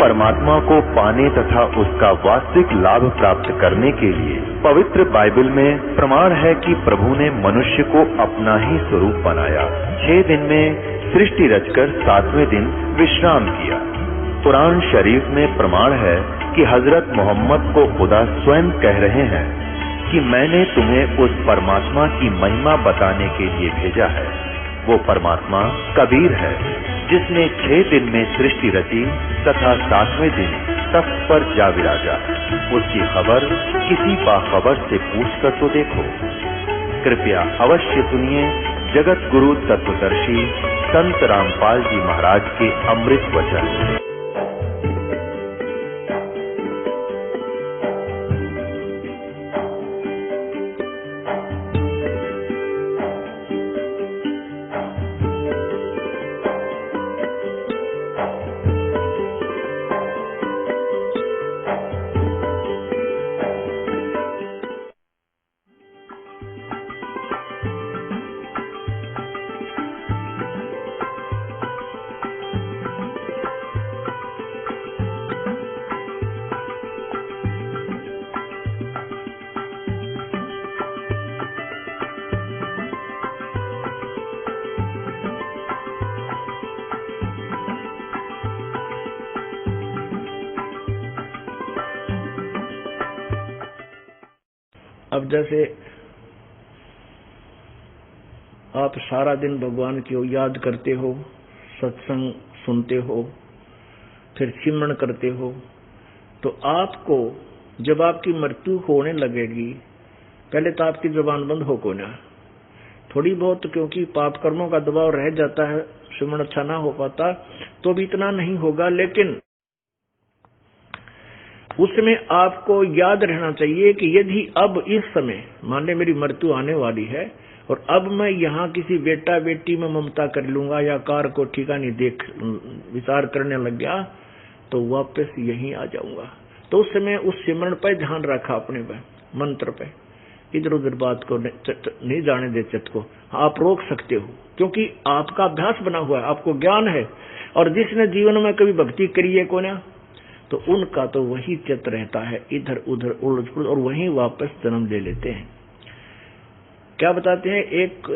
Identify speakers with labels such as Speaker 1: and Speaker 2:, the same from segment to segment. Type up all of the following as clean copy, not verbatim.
Speaker 1: परमात्मा को पाने तथा उसका वास्तविक लाभ प्राप्त करने के लिए पवित्र बाइबल में प्रमाण है कि प्रभु ने मनुष्य को अपना ही स्वरूप बनाया। 6 दिन में सृष्टि रचकर 7वें दिन विश्राम किया। कुरान शरीफ में प्रमाण है कि हजरत मोहम्मद को खुदा स्वयं कह रहे हैं कि मैंने तुम्हें उस परमात्मा की महिमा बताने के लिए भेजा है। वो परमात्मा कबीर है जिसने 6 दिन में सृष्टि रची तथा 7वें दिन तख्त पर जा विराजा। उसकी खबर किसी बाखबर से पूछकर तो देखो। कृपया अवश्य सुनिए जगत गुरु तत्वदर्शी संत रामपाल जी महाराज के अमृत वचन।
Speaker 2: अब जैसे आप सारा दिन भगवान की याद करते हो, सत्संग सुनते हो, फिर सिमरन करते हो, तो आपको जब आपकी मृत्यु होने लगेगी, पहले तो आपकी जुबान बंद हो को ना, थोड़ी बहुत क्योंकि पाप कर्मों का दबाव रह जाता है, सिमरन अच्छा ना हो पाता, तो भी इतना नहीं होगा। लेकिन उसमें आपको याद रहना चाहिए कि यदि अब इस समय मान ले मेरी मृत्यु आने वाली है और अब मैं यहाँ किसी बेटा बेटी में ममता कर लूंगा या कार को ठिकाने देख विचार करने लग गया तो वापस यहीं आ जाऊंगा। तो उस समय उस सिमरन पर ध्यान रखा, अपने पे मंत्र पे, इधर उधर बात को नहीं जाने दे। चित्त को आप रोक सकते हो क्योंकि आपका अभ्यास बना हुआ है, आपको ज्ञान है। और जिसने जीवन में कभी भक्ति करी है को ना, तो उनका तो वही चित्त रहता है इधर उधर उलझ पुलझ और वहीं वापस जन्म ले लेते हैं। क्या बताते हैं, एक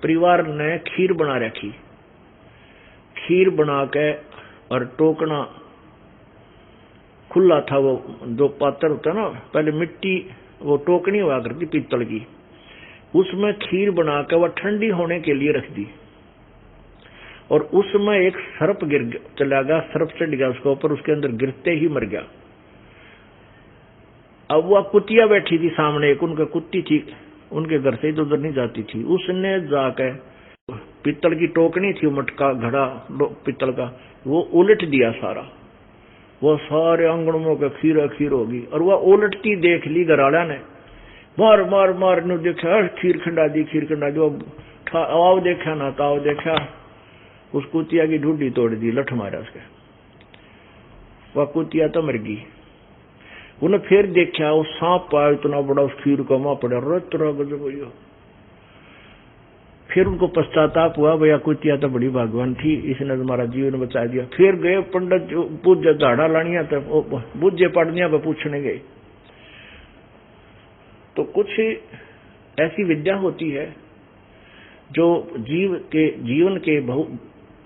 Speaker 2: परिवार ने खीर बना रखी, खीर बना के और टोकना खुला था, वो जो पात्र होता है ना, पहले मिट्टी वो टोकनी हुआ करती पीतल की, उसमें खीर बना के वह ठंडी होने के लिए रख दी और उसमें एक सर्प चला गया, सर्प चढ़ गया उसके ऊपर, उसके अंदर गिरते ही मर गया। अब वह कुतिया बैठी थी सामने, एक उनका कुत्ती थी, उनके घर से इधर उधर नहीं जाती थी, उसने जाके पीतल की टोकनी थी, मटका घड़ा पीतल का, वो उलट दिया सारा, वो सारे आंगनों का खीर खीर होगी। और वह उलटती देख ली घराड़ा ने, मार मार मार ने देखा खीर खंडा दी, खीर खंडा दी, आओ देखा ना ताओ देखा, उस कुतिया की ढूंढी तोड़ दी, लठ मारा उसके, वह कुतिया तो मर गई। उन्हें फिर देखा वो सांप पाया इतना बड़ा, उस खीर को मां पड़ा रतरा गजब हो। फिर उनको पश्चाताप हुआ, भैया कुतिया तो बड़ी भगवान थी, इसने तुम्हारा जीवन बचा दिया। फिर गए पंडित पूज्य झाड़ा लानिया तो बुझे पढ़निया पर पूछने गए। तो कुछ ऐसी विद्या होती है जो जीवन के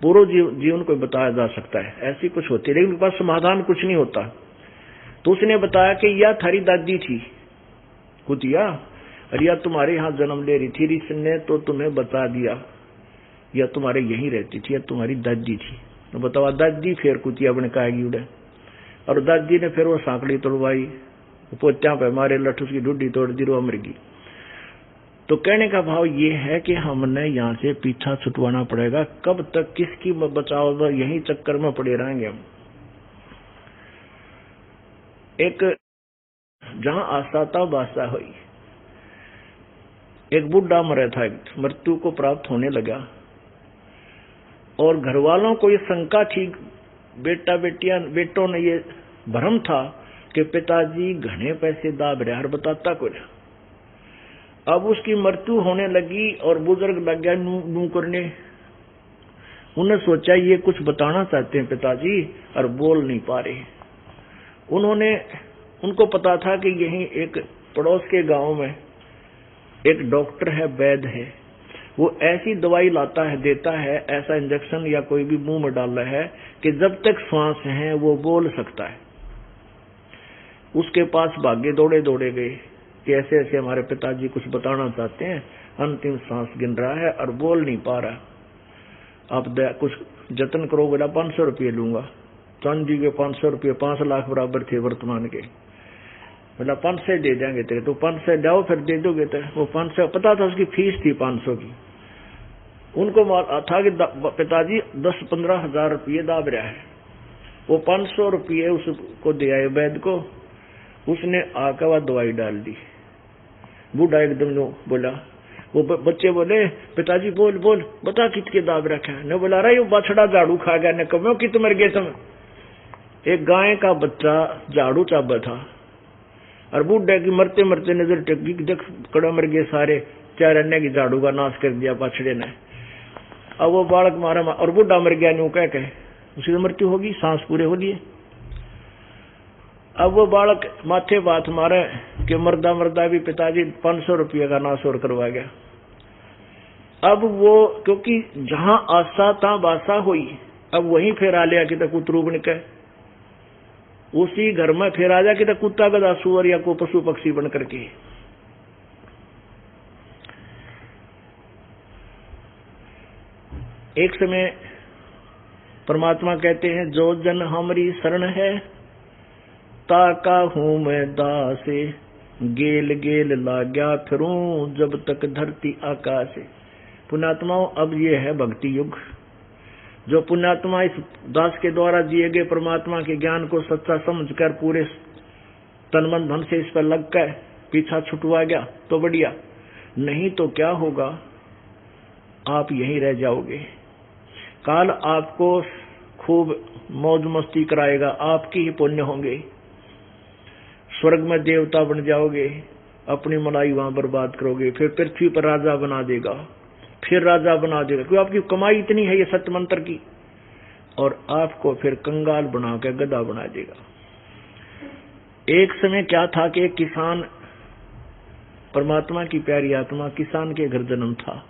Speaker 2: पूर्व जीवन को बताया जा सकता है, ऐसी कुछ होती है, लेकिन उनके पास समाधान कुछ नहीं होता। तो उसने बताया कि यह थारी दादी थी कुतिया, और यह तुम्हारे यहाँ जन्म ले रही थी, इसने तो तुम्हें बता दिया, यह तुम्हारे यहीं रहती थी, यह तुम्हारी दादी थी। तो बतावा दादी, फिर कुतिया बन काएगी उड़े, और दादी ने फिर वो सांकड़ी तोड़वाई, पोत्या पे मारे, लठ उसकी ढूंढी तोड़ दी, वो मर गई। तो कहने का भाव ये है कि हमने यहाँ से पीछा छुटवाना पड़ेगा, कब तक किसकी बचाओ, यही चक्कर में पड़े रहेंगे हम। एक जहां आशा था बादशाह हुई, एक बुढ़ा मरा था, मृत्यु को प्राप्त होने लगा और घर वालों को ये शंका थी, बेटों ने ये भ्रम था कि पिताजी घने पैसे दाब रहे, हर बताता को ना। अब उसकी मृत्यु होने लगी और बुजुर्ग लग गया नू करने, उन्होंने सोचा ये कुछ बताना चाहते हैं पिताजी और बोल नहीं पा रहे। उनको पता था कि यहीं एक पड़ोस के गांव में एक डॉक्टर है, वैद्य है, वो ऐसी दवाई लाता है, देता है, ऐसा इंजेक्शन या कोई भी मुंह में डाल रहा है कि जब तक श्वास है वो बोल सकता है। उसके पास भागे, दौड़े दौड़े गए कि ऐसे ऐसे हमारे पिताजी कुछ बताना चाहते हैं, अंतिम सांस गिन रहा है और बोल नहीं पा रहा, आप कुछ जतन करो। बोला 500 रुपये लूंगा। चांदी के 500 रुपये 5 लाख बराबर थे वर्तमान के। बोला 500 दे देंगे तेरे, तो 500 जाओ फिर दे दोगे। तो वो 500 पता था उसकी फीस थी 500 की। उनको था कि पिताजी 10-15 हजार रुपये दाब रहा है। वो 500 रुपये उसको दे आए वैद्य को। उसने आकर वह दवाई डाल दी। बूढ़ा एकदम बोला, वो बच्चे बोले पिताजी बोल बोल बता कितने दाब रखा है। ने बोला रहा बछड़ा झाड़ू खा गया। ने कहो कित मर गए तुम। एक गाय का बच्चा झाड़ू चाबा था और बूढ़े की मरते मरते नजर टेकी, देख कड़ा मर गए सारे, चार अन्य की झाड़ू का नाश कर दिया बछड़े ने। अब वो बालक मारा और बूढ़ा मर गया। न्यू कह उसकी तो मृत्यु होगी, सांस पूरे हो लिए। अब वो बालक माथे बात मारे कि मर्दा मर्दा भी पिताजी 500 रुपये का नाश और करवा गया। अब वो क्योंकि जहां आशा था बासा हुई, अब वहीं फिर आ लिया कि तक उतरूब निके, उसी घर में फिर आ जा कि तक कुत्ता गधा सुअर या को पशु पक्षी बन करके। एक समय परमात्मा कहते हैं, जो जन हमारी शरण है ताका हूं मैं दासे, गेल गेल लाग्या फिरूं जब तक धरती आकाश। पुण्यात्माओं, अब ये है भक्ति युग। जो पुण्यात्मा इस दास के द्वारा दिए गए परमात्मा के ज्ञान को सच्चा समझकर पूरे तन मन धन से इस पर लगकर पीछा छुटवा गया तो बढ़िया, नहीं तो क्या होगा, आप यहीं रह जाओगे। काल आपको खूब मौज मस्ती कराएगा, आपकी ही पुण्य होंगे, स्वर्ग में देवता बन जाओगे, अपनी मलाई वहां बर्बाद करोगे, फिर पृथ्वी पर राजा बना देगा, फिर राजा बना देगा, क्योंकि आपकी कमाई इतनी है ये सत्य मंत्र की, और आपको फिर कंगाल बना के गधा बना देगा। एक समय क्या था कि एक किसान, परमात्मा की प्यारी आत्मा, किसान के घर जन्म था।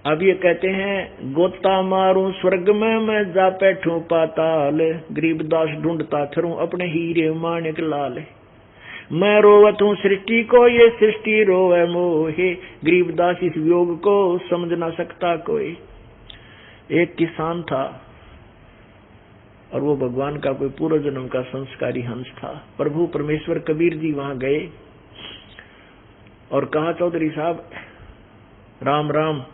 Speaker 2: अब ये कहते हैं, गोता मारूं स्वर्ग में मैं जा बैठूं पाताल, गरीबदास ढूंढता फिरूं अपने हीरे माणिक लाल। मैं रोवत हूं सृष्टि को, ये सृष्टि रोवे मोहे, गरीबदास इस योग को समझ ना सकता कोई। एक किसान था और वो भगवान का कोई पूर्व जन्म का संस्कारी हंस था। प्रभु परमेश्वर कबीर जी वहां गए और कहा, चौधरी साहब राम राम,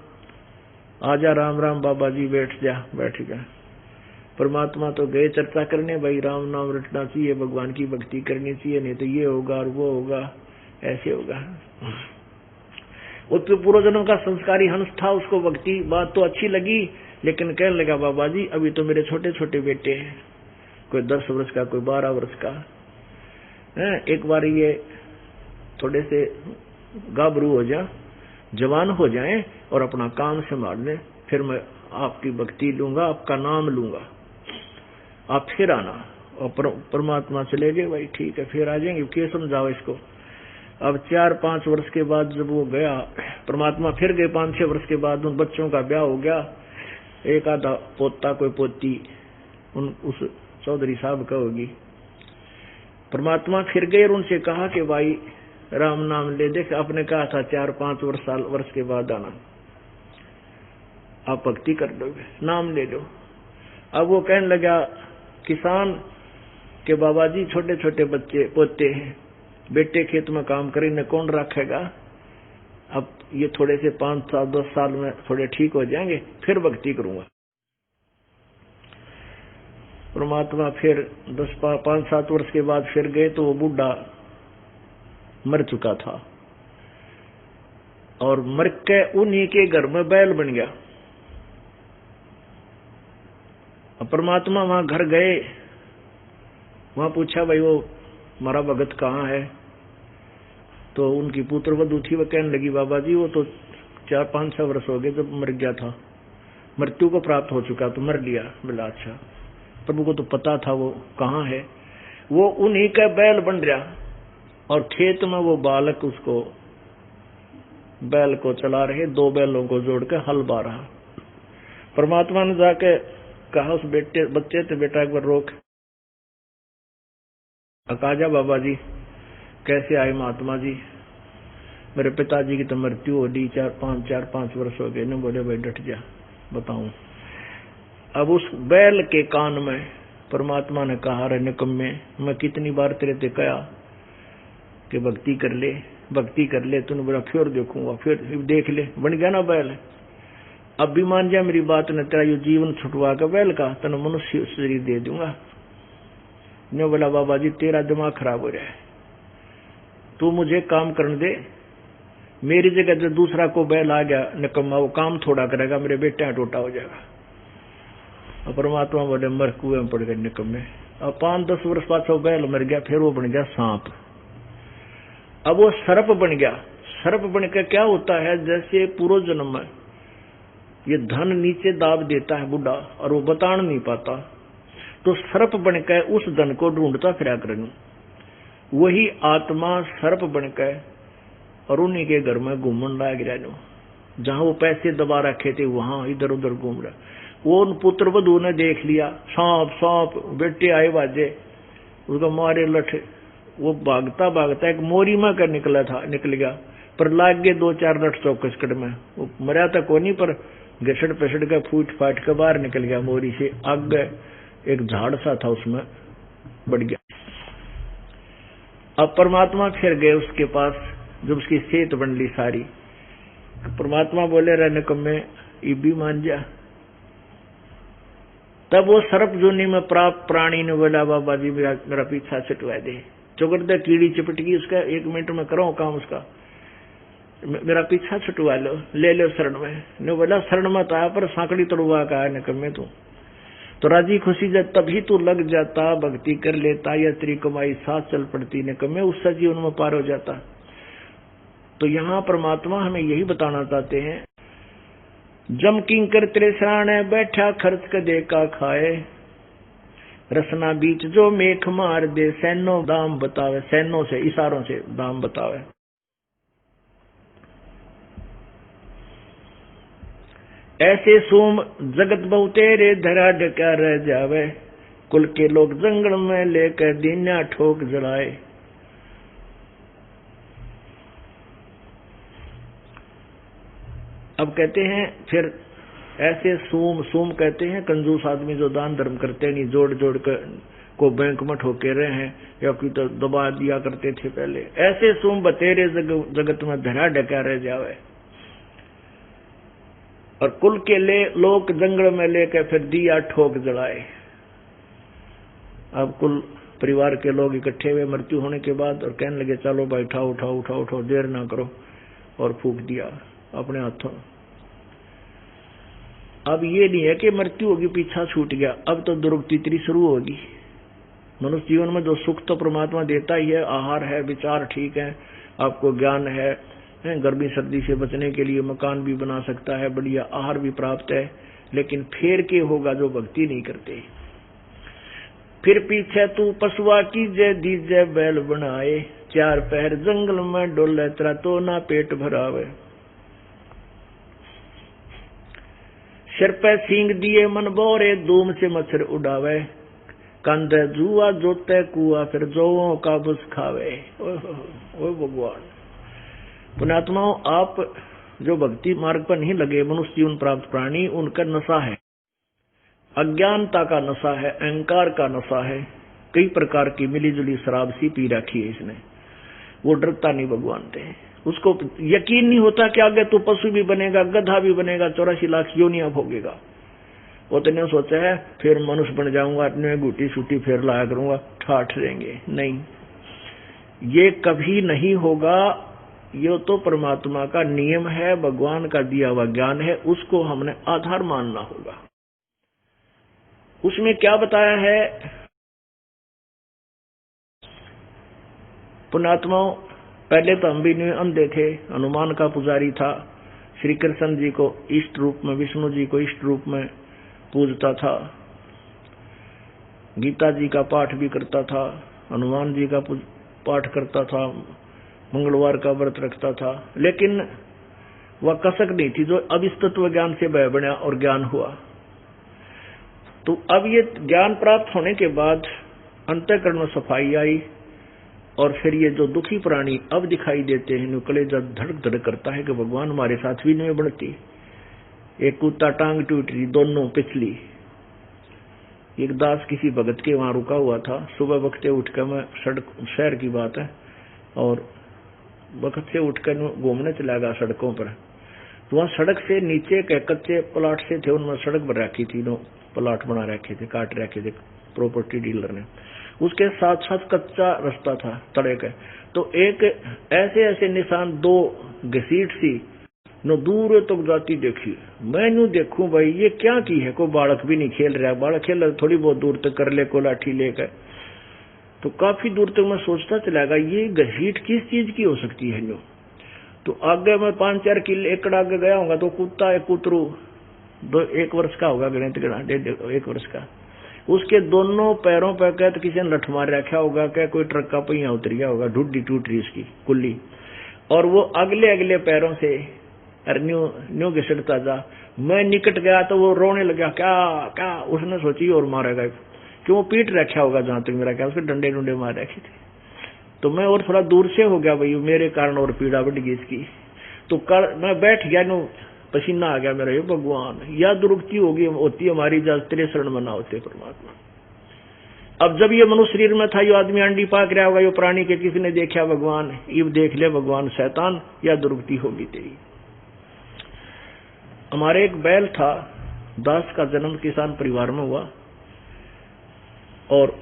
Speaker 2: आजा राम राम बाबा जी, बैठ जा। बैठ गया। परमात्मा तो गए चर्चा करने, भाई राम नाम रटना चाहिए, भगवान की भक्ति करनी चाहिए, नहीं तो ये होगा और वो होगा, ऐसे होगा। वो तो पूर्व जन्म का संस्कारी हंस था, उसको भक्ति बात तो अच्छी लगी, लेकिन कहने लगा, बाबा जी अभी तो मेरे छोटे छोटे बेटे हैं, कोई 10 वर्ष का, कोई 12 वर्ष का है। एक बार ये थोड़े से गाभरू हो जा, जवान हो जाएं और अपना काम संभाल लें, फिर मैं आपकी भक्ति लूंगा, आपका नाम लूंगा, आप फिर आना। और परमात्मा चले गए। भाई ठीक है, फिर आ जाएंगे, क्या समझाओ इसको। अब 4-5 वर्ष के बाद जब वो गया, परमात्मा फिर गए। 5-6 वर्ष के बाद उन बच्चों का ब्याह हो गया, एक आधा पोता कोई पोती उस चौधरी साहब का होगी। परमात्मा फिर गए और उनसे कहा कि भाई राम नाम ले। देख, आपने कहा था 4-5 वर्ष के बाद आना, आप भक्ति कर लोगे, नाम ले लो। अब वो कहने लगा, किसान के बाबा जी छोटे छोटे बच्चे पोते हैं, बेटे खेत में काम करे, न कौन रखेगा। अब ये थोड़े से 5 साल 10 साल में थोड़े ठीक हो जाएंगे, फिर भक्ति करूंगा। परमात्मा फिर 5-7 वर्ष के बाद फिर गए तो वो बूढ़ा मर चुका था और मर के उन्हीं के घर में बैल बन गया। अब परमात्मा वहां घर गए, वहां पूछा, भाई वो हमारा भगत कहाँ है। तो उनकी पुत्र वधू थी, वो कहने लगी, बाबा जी वो तो 4-5-6 वर्ष हो गए जब मर गया था, मृत्यु को प्राप्त हो चुका तो मर लिया। बोला अच्छा, प्रभु को तो पता था वो कहाँ है। वो उन्हीं का बैल बन रहा और खेत में वो बालक उसको बैल को चला रहे, 2 बैलों को जोड़ के हल बा रहा। परमात्मा ने जाके कहा उस बच्चे से, बेटा एक बार रोक, अकाजा बाबा जी कैसे आए महात्मा जी, मेरे पिताजी की तो मृत्यु हो ली, 4-5 वर्ष हो गए। ने बोले भाई डट जा, बताऊं। अब उस बैल के कान में परमात्मा ने कहा, रे निकम्मे, मैं कितनी बार तेरे ते कहा कि भक्ति कर ले, भक्ति कर ले। तूने बोला फिर देखूंगा, फिर देख ले, बन गया ना बैल। अब भी मान जा मेरी बात ने, तेरा ये जीवन छुटवा के बैल का तेने मनुष्य शरीर दे दूंगा। ने बोला बाबा जी तेरा दिमाग खराब हो रहा है, तू मुझे काम करने दे, मेरी जगह जो दूसरा को बैल आ गया निकम्मा, वो काम थोड़ा करेगा, मेरे बेटा टोटा हो जाएगा। और परमात्मा बोले मर कुएं में पड़ गए निकम्मे। अब 5-10 वर्ष बाद वो बैल मर गया, फिर वो बन गया सांप। अब वो सर्प बन गया। सर्प बन के क्या होता है, जैसे पूर्व जन्म में ये धन नीचे दाब देता है बुढ़ा और वो बताना नहीं पाता, तो सर्प बनकर उस धन को ढूंढता फिरा करेंगे। वही आत्मा सर्प बनकर और उन्हीं के घर में घूमन लाग रहा, जहां वो पैसे दबा रखे थे वहां इधर उधर घूम रहा। वो उन पुत्र वधू ने देख लिया, सांप सांप, बेटे आए बाजे, उसको मारे लठ। वो भागता भागता एक मोरी में कर निकल गया, पर लाग गए 2-4 लठ चौकस कड़ में। वो मरा था कोनी, पर घसड़ पसड़ के फूट फाट के बाहर निकल गया मोरी से। आगे एक झाड़ सा था उसमें बढ़ गया। अब परमात्मा फिर गए उसके पास, जब उसकी सेहत बन ली सारी, परमात्मा बोले रहने को मैं भी मान जा। तब वो सर्प जोनी में प्राप्त प्राणी ने बोला बाबा जी मेरा पीछा छुटवा दे। चौगरदा कीड़ी चिपट गई उसका, 1 मिनट में करो काम उसका, मेरा पीछा छुटवा लो, ले लो शरण में। ने बोला शरण मत आया, पर सांकड़ी तोड़वा का है निकम्मे तू तो राजी खुशी जब तभी तू लग जाता, भक्ति कर लेता, या तेरी कमाई साथ चल पड़ती निकम्मे, उससे जीवन में पार हो जाता। तो यहाँ परमात्मा हमें यही बताना चाहते हैं, जम किंकर तेरे सराणे बैठा खर्च के दे का खाए, रसना बीच जो मेख मार दे, सैनो दाम बतावे, सैनों से इशारों से दाम बतावे। ऐसे सोम जगत बहु तेरे धरा डका रह जावे, कुल के लोग जंगल में लेकर दीन्या ठोक जलाए। अब कहते हैं फिर ऐसे सोम कहते हैं कंजूस आदमी जो दान धर्म करते नहीं, जोड़ जोड़ कर को बैंक में ठोके रहे हैं या कोई तो दबा दिया करते थे पहले। ऐसे सोम बतेरे जगत में धरा डका रह जावे, और कुल के लोग जंगल में लेकर फिर दिया ठोक जलाए। अब कुल परिवार के लोग इकट्ठे हुए मृत्यु होने के बाद और कहने लगे चलो भाई उठाओ उठाओ उठाओ उठाओ, देर ना करो, और फूंक दिया अपने हाथों। अब ये नहीं है कि मृत्यु होगी पीछा छूट गया, अब तो दुर्गति तीसरी शुरू होगी। मनुष्य जीवन में जो सुख तो परमात्मा देता ही है, आहार है, विचार ठीक है, आपको ज्ञान है, गर्मी सर्दी से बचने के लिए मकान भी बना सकता है, बढ़िया आहार भी प्राप्त है, लेकिन फिर के होगा जो भक्ति नहीं करते। फिर पीछे तू पशुआ कीजे दीजे बैल बनाए, 4 पहर जंगल में डोले तेरा तो ना पेट भरावे। सिर पे सींग दिए मन बोरे, धूम से मच्छर उड़ावे, कंधे जुआ जोते कुआ फिर जोओं का बुस खावे। ओ भगवान, पुण्यात्माओं, आप जो भक्ति मार्ग पर नहीं लगे, मनुष्य जीवन प्राप्त प्राणी, उनका नशा है, अज्ञानता का नशा है, अहंकार का नशा है, कई प्रकार की मिली जुली शराब सी पी रखी है इसने। वो डरता नहीं भगवान से, उसको यकीन नहीं होता कि आगे तो पशु भी बनेगा, गधा भी बनेगा, 84 लाख योनियां भोगेगा। वो तो नहीं सोचा है फिर मनुष्य बन जाऊंगा, अपने गुटी सूटी फिर लाया करूंगा, ठाठ रहेंगे, नहीं, ये कभी नहीं होगा। ये तो परमात्मा का नियम है, भगवान का दिया हुआ ज्ञान है, उसको हमने आधार मानना होगा। उसमें क्या बताया है पुण्यात्माओं, पहले तो हम भी अंधे थे, हनुमान का पुजारी था, श्री कृष्ण जी को इष्ट रूप में, विष्णु जी को इष्ट रूप में पूजता था, गीता जी का पाठ भी करता था, हनुमान जी का पाठ करता था, मंगलवार का व्रत रखता था, लेकिन वह कसक नहीं थी जो अब इस तत्व ज्ञान से भय बना और ज्ञान हुआ। तो अब ये ज्ञान प्राप्त होने के बाद अंतःकरण में सफाई आई, और फिर ये जो दुखी प्राणी अब दिखाई देते हैं, कलेजा धड़क धड़क करता है कि भगवान हमारे साथ भी नहीं बढ़ती। एक कुत्ता टांग टूट रही, दोनों पिछली। एक दास किसी भगत के वहां रुका हुआ था, सुबह वक्त उठकर, मैं सड़क शहर की बात है, और वक्त से उठकर घूमने चला गया सड़कों पर। तो वहां सड़क से नीचे के कच्चे प्लाट से थे, उनमें सड़क बना रखी थी, प्लाट बना रखे थे, काट रखे थे प्रॉपर्टी डीलर ने। उसके साथ साथ कच्चा रास्ता था तड़े का। तो एक ऐसे ऐसे निशान, दो घसीट सी न दूर तक जाती देखी। मैं यूं देखूं भाई ये क्या की है, कोई बालक भी नहीं खेल रहा, बालक खेल रहा थोड़ी बहुत दूर तक कर ले को लाठी लेकर। तो काफी दूर तक मैं सोचता चला गया ये घसीट किस चीज की हो सकती है यूं। तो आगे मैं 5-4 किले एकड़ आगे गया होगा तो कुत्ता, एक कुतरू 1 वर्ष का होगा, गणित गणा 1 वर्ष का, उसके दोनों पैरों पर क्या तो किसी ने लठ मार रखा होगा, क्या कोई ट्रक का पहिया उतर गया होगा, ढूंढी टूट रही उसकी कुल्ली, और वो अगले अगले पैरों से न्यू घिसटता जा। मैं निकट गया तो वो रोने लगा, क्या क्या, उसने सोची और मारेगा, क्यों पीट रखा होगा जहां तक मेरा क्या, उसके डंडे डुंडे मार रखे थे। तो मैं और थोड़ा दूर से हो गया भाई, मेरे कारण और पीड़ा बढ़ गई इसकी। तो मैं बैठ गया, नो पसीना आ गया मेरा, ये भगवान या दुर्गति होती हमारी, जब तेरे शरण में ना होते परमात्मा। अब जब ये मनुष्य शरीर में था, ये आदमी अंडी पाक रहा होगा, ये प्राणी के किसी ने देखा भगवान, इब देख ले भगवान शैतान, या दुर्गति होगी तेरी। हमारे एक बैल था, दास का जन्म किसान परिवार में हुआ, और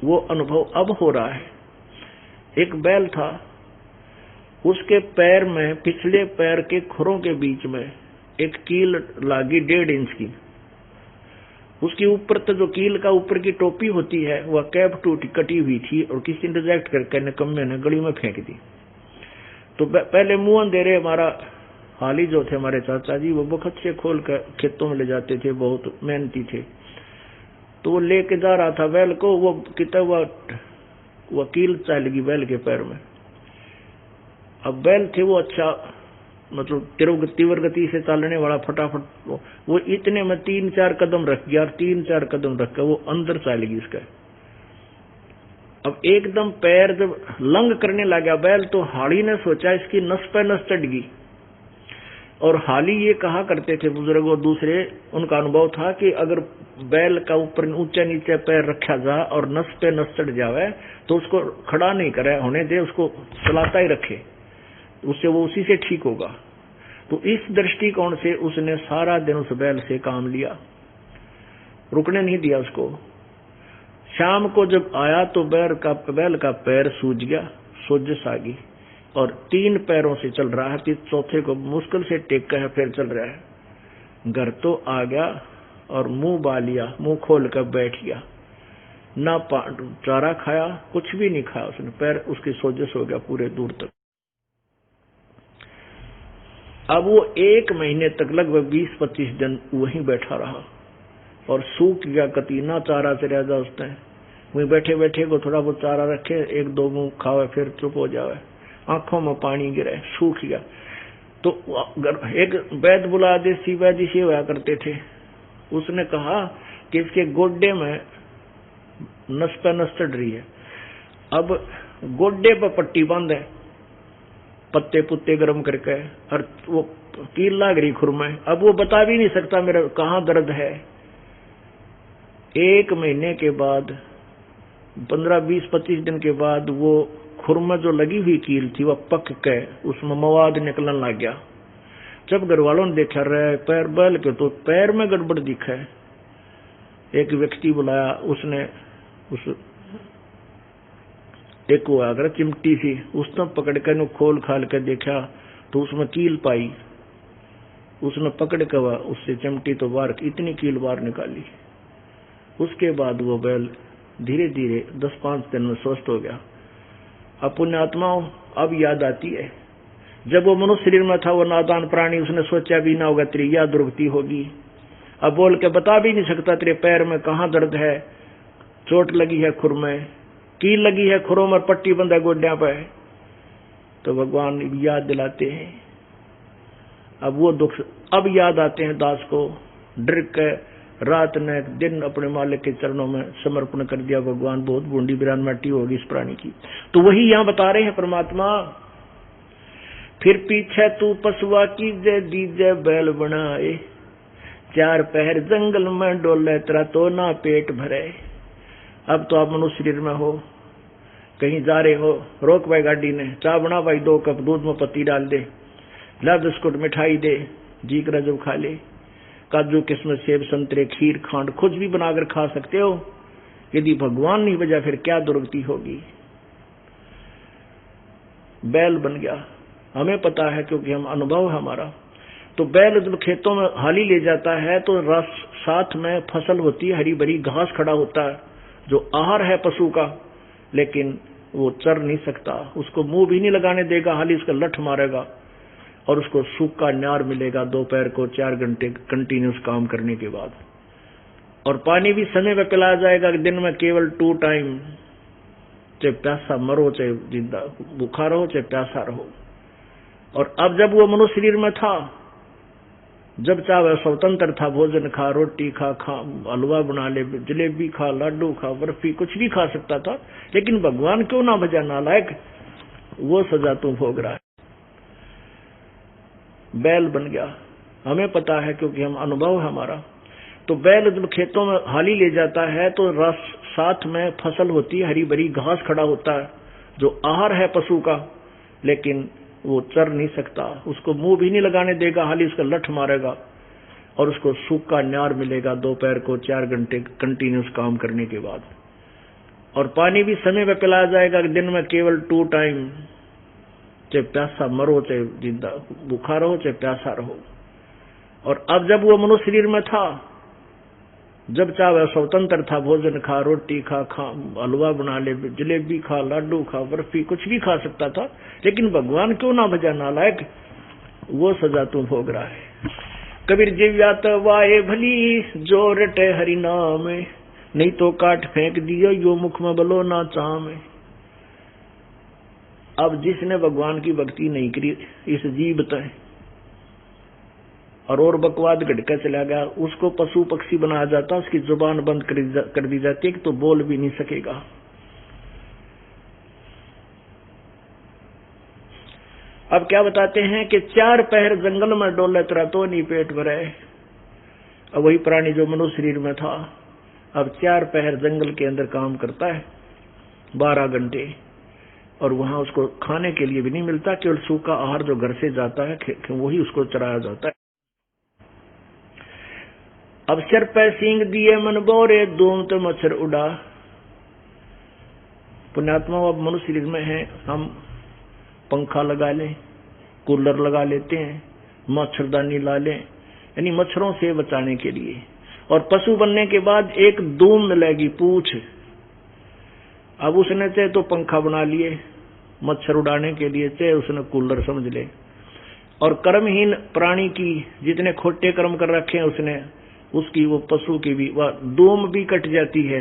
Speaker 2: वो अनुभव अब हो रहा है। एक बैल था, उसके पैर में, पिछले पैर के खुरों के बीच में एक कील लागी 1.5 इंच की। उसकी ऊपर तो जो कील का ऊपर की टोपी होती है वह कैप टूटी कटी हुई थी, और किसी ने रिजेक्ट करके निकम्मे ने गली में फेंक दी। तो पहले मुंह अंधेरे हमारा हाली जो थे हमारे चाचा जी, वो बखत से खोल कर खेतों में ले जाते थे, बहुत मेहनती थे। तो वो लेके जा रहा था बैल को, वो कितना वकील चल गई बैल के पैर में। अब बैल थे वो अच्छा, मतलब तीव्र गति से चलने वाला, फटाफट वो इतने में 3-4 कदम रख गया, और 3-4 कदम रख कर वो अंदर चल गई उसका। अब एकदम पैर जब लंग करने लगा बैल, तो हाड़ी ने सोचा इसकी नस पे नस चढ़ गई। और हाली ये कहा करते थे बुजुर्ग और दूसरे, उनका अनुभव था कि अगर बैल का ऊपर ऊंचा नीचे पैर रखा जा और नस पे नस चढ़ जावे तो उसको खड़ा नहीं करे, होने दे, उसको चलाता ही रखे, उससे वो उसी से ठीक होगा। तो इस दृष्टिकोण से उसने सारा दिन उस बैल से काम लिया, रुकने नहीं दिया उसको। शाम को जब आया तो बैल का पैर सूज गया, सोजस आ गई, और 3 पैरों से चल रहा है, चौथे को मुश्किल से टेक है, फिर चल रहा है। घर तो आ गया और मुंह बा लिया, मुंह खोल कर बैठ गया, ना चारा खाया, कुछ भी नहीं खाया उसने, पैर उसकी सोजस हो गया पूरे दूर तक। अब वो 1 महीने तक लगभग 20-25 दिन वहीं बैठा रहा, और सूख गया कति, ना चारा से रह जा उसने, वहीं बैठे बैठे को थोड़ा बहुत चारा रखे, 1-2 मुंह खावे, फिर चुप हो जावे, आंखों में पानी गिरे, सूख गया। तो एक वैद्य बुला, देसी वैद्य से हुआ करते थे, उसने कहा कि इसके गोड्डे में नस पे नस चढ़ रही है। अब गोड्डे पर पट्टी बांधे, पत्ते पुत्ते गर्म करके, और वो कील लाग रही खुर में। अब वो बता भी नहीं सकता मेरा कहाँ दर्द है। 1 महीने के बाद, 15-20-25 दिन के बाद, वो खुर में जो लगी हुई कील थी वह पक के उसमें मवाद निकलने लग गया। जब घर वालों ने देखा रहे पैर बैल के, तो पैर में गड़बड़ दिखा है। एक व्यक्ति बुलाया, उसने उस एक वो आकर चिमटी सी उसने पकड़ कर खोल खाल कर देखा, तो उसमें कील पाई। उसने पकड़ कर उससे चिमटी तो बाहर, इतनी कील बाहर निकाली। उसके बाद वो बैल धीरे धीरे 10-5 दिन में स्वस्थ हो गया। अब पुण्यात्माओं, अब याद आती है जब वो मनुष्य शरीर में था वो नादान प्राणी, उसने सोचा भी ना होगा तेरी यह दुर्गति होगी। अब बोल के बता भी नहीं सकता तेरे पैर में कहाँ दर्द है, चोट लगी है खुर में, कील लगी है खुरों में, पट्टी बंद है गोड्या पे। तो भगवान याद दिलाते हैं। अब वो दुख अब याद आते हैं दास को। डर के रात ने दिन अपने मालिक के चरणों में समर्पण कर दिया। भगवान बहुत बूंदी बिरान मिट्टी होगी इस प्राणी की। तो वही यहाँ बता रहे हैं परमात्मा, फिर पीछे तू पशुआ कीजे दीजे बैल बनाए, चार पहर जंगल में डोले तेरा तो ना पेट भरे। अब तो आप मनुष्य शरीर में हो, कहीं जा रहे हो, रोक भाई गाड़ी ने, चाय बना भाई, 2 कप दूध में पत्ती डाल दे, ला बिस्कुट मिठाई दे, जी कर जब खा ले, काजू किस्मत सेब संतरे खीर खांड कुछ भी बनाकर खा सकते हो। यदि भगवान नहीं बजा फिर क्या दुर्गति होगी। बैल बन गया, हमें पता है क्योंकि हम अनुभव है हमारा। तो बैल जब खेतों में हाली ले जाता है तो साथ में फसल होती है, हरी भरी घास खड़ा होता है जो आहार है पशु का, लेकिन वो चर नहीं सकता, उसको मुंह भी नहीं लगाने देगा, हाली उसका लठ मारेगा और उसको सूखा न्यार मिलेगा दोपहर को 4 घंटे कंटिन्यूस काम करने के बाद। और पानी भी समय पे पिलाया जाएगा, दिन में केवल 2 टाइम, चाहे प्यासा मरो चाहे जिंदा, बुखार हो चाहे प्यासा रहो। और अब जब वो मनुष्य शरीर में था, जब चाहे स्वतंत्र था, भोजन खा, रोटी खा, हलवा बना ले, जलेबी खा, लाडू खा, बर्फी, कुछ भी खा सकता था। लेकिन भगवान क्यों ना भजा नालायक, वो सजा तू भोग रहा है। बैल बन गया, हमें पता है क्योंकि हम अनुभव है हमारा। तो बैल जब खेतों में हाली ले जाता है तो साथ में फसल होती है, हरी भरी घास खड़ा होता है जो आहार है पशु का, लेकिन वो चर नहीं सकता, उसको मुंह भी नहीं लगाने देगा, हाली उसका लठ मारेगा और उसको सूखा न्यार मिलेगा दोपहर को 4 घंटे कंटिन्यूस काम करने के बाद। और पानी भी समय पे पिलाया जाएगा, दिन में केवल 2 टाइम, चाहे प्यासा मरो चाहे जिंदा, बुखार हो चाहे प्यासा रहो। और अब जब वो मनुष्य शरीर में था, जब चाहे स्वतंत्र था, भोजन खा, रोटी खा, हलवा बना ले, जलेबी खा, लाडू खा, बर्फी, कुछ भी खा सकता था। लेकिन भगवान क्यों ना भजा नालायक, वो सजा तू भोग रहा है। कबीर जिव्यात वाए भली जो रटे हरि नाम, नहीं तो काट फेंक दियो यो मुख में बलो ना चाम। अब जिसने भगवान की भक्ति नहीं करी इस जीव तय और बकवाद घटका चला गया, उसको पशु पक्षी बनाया जाता, उसकी जुबान बंद कर दी जाती है कि तो बोल भी नहीं सकेगा। अब क्या बताते हैं कि 4 पहर जंगल में डोले तेरा तो नहीं पेट भरे। अब वही प्राणी जो मनुष्य शरीर में था अब 4 पहर जंगल के अंदर काम करता है 12 घंटे, और वहां उसको खाने के लिए भी नहीं मिलता, केवल सूखा आहार जो घर से जाता है वही उसको चराया जाता है। अब सिर पे सींग दिए मन बोरे, धूम तो मच्छर उड़ा। पुण्यात्मा अब मनुष्य शरीर में है, हम पंखा लगा लें, कूलर लगा लेते हैं, मच्छरदानी ला लें, यानी मच्छरों से बचाने के लिए। और पशु बनने के बाद एक धूम मिलेगी पूछ। अब उसने चाहे तो पंखा बना लिए मच्छर उड़ाने के लिए, चाहे उसने कूलर समझ ले। और कर्महीन प्राणी की जितने खोटे कर्म कर रखे हैं उसने, उसकी वो पशु की भी वह धूम भी कट जाती है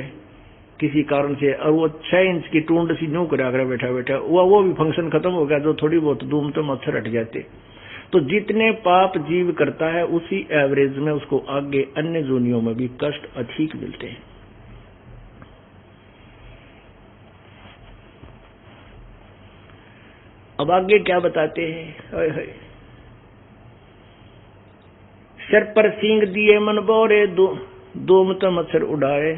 Speaker 2: किसी कारण से। और वो 6 इंच की टूंड सी न्यू करा कर बैठा बैठा वो भी फंक्शन खत्म हो गया, जो थोड़ी बहुत धूम तो मच्छर हट जाते। तो जितने पाप जीव करता है उसी एवरेज में उसको आगे अन्य जोनियों में भी कष्ट अधिक मिलते हैं। अब आगे क्या बताते हैं, सिर पर सींग दिए मन बोरे, धूम तो मच्छर उड़ाए।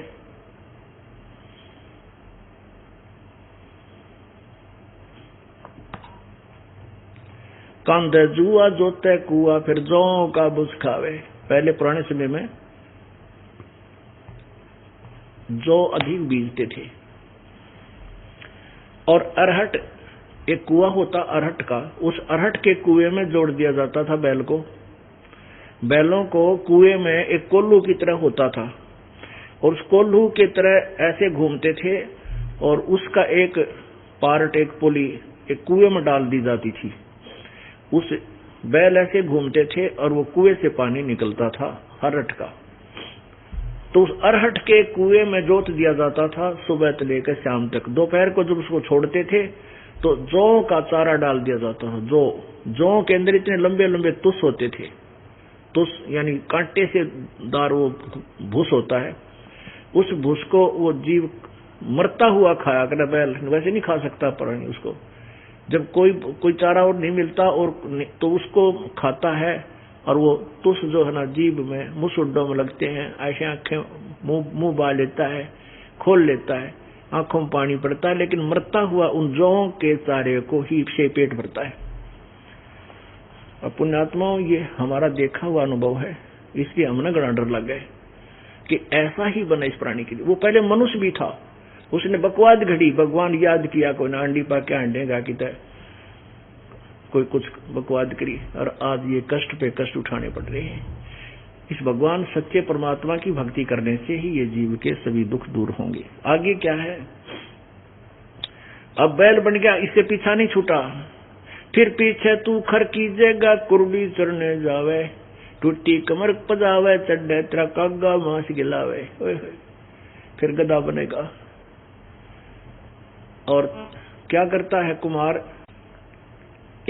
Speaker 2: कांधे जुआ जोते कुआ, फिर जौ का बुझ खावे। पहले पुराने समय में जौ अधिक बीजते थे। और अरहट, एक कुआ होता अरहट का, उस अरहट के कुएं में जोड़ दिया जाता था बैल को। बैलों को कुएं में एक कोल्हू की तरह होता था, और उस कोल्हू की तरह ऐसे घूमते थे, और उसका एक पार्ट, एक पुली एक कुएं में डाल दी जाती थी। उस बैल ऐसे घूमते थे और वो कुएं से पानी निकलता था अरहट का। तो उस अरहट के कुएं में जोत दिया जाता था सुबह से लेकर शाम तक। दोपहर को जब उसको छोड़ते थे तो जौ का चारा डाल दिया जाता था। जौ के अंदर इतने लंबे लंबे तुस होते थे, तुस यानी कांटे से दार वो भूस होता है। उस भूस को वो जीव मरता हुआ खाया करे। बैल वैसे नहीं खा सकता प्राणी उसको, जब कोई चारा और नहीं मिलता और तो उसको खाता है। और वो तुस जो है ना जीभ में मुसुड्डों में लगते हैं, ऐसे आंखें मुंह बाल लेता है, खोल लेता है, आंखों में पानी पड़ता है, लेकिन मरता हुआ उन जौ के चारे को ही से पेट भरता है। और पुण्यात्माओं ये हमारा देखा हुआ अनुभव है, इसलिए हमने बड़ा डर लग गए कि ऐसा ही बना इस प्राणी के लिए। वो पहले मनुष्य भी था, उसने बकवाद घड़ी, भगवान याद किया, कोई ना अंडी पा के अंडेगा कि कोई कुछ बकवाद करी, और आज ये कष्ट पे कष्ट उठाने पड़ रहे हैं। इस भगवान सच्चे परमात्मा की भक्ति करने से ही ये जीव के सभी दुख दूर होंगे। आगे क्या है, अब बैल बन गया, इससे पीछा नहीं छूटा। फिर पीछे तू खर कीजेगा, कुर्बी चढ़ने जावे, टूटी कमर पजावे, चढ़े तेरा कागा मांस गिलावे। फिर गधा बनेगा। और क्या करता है कुमार,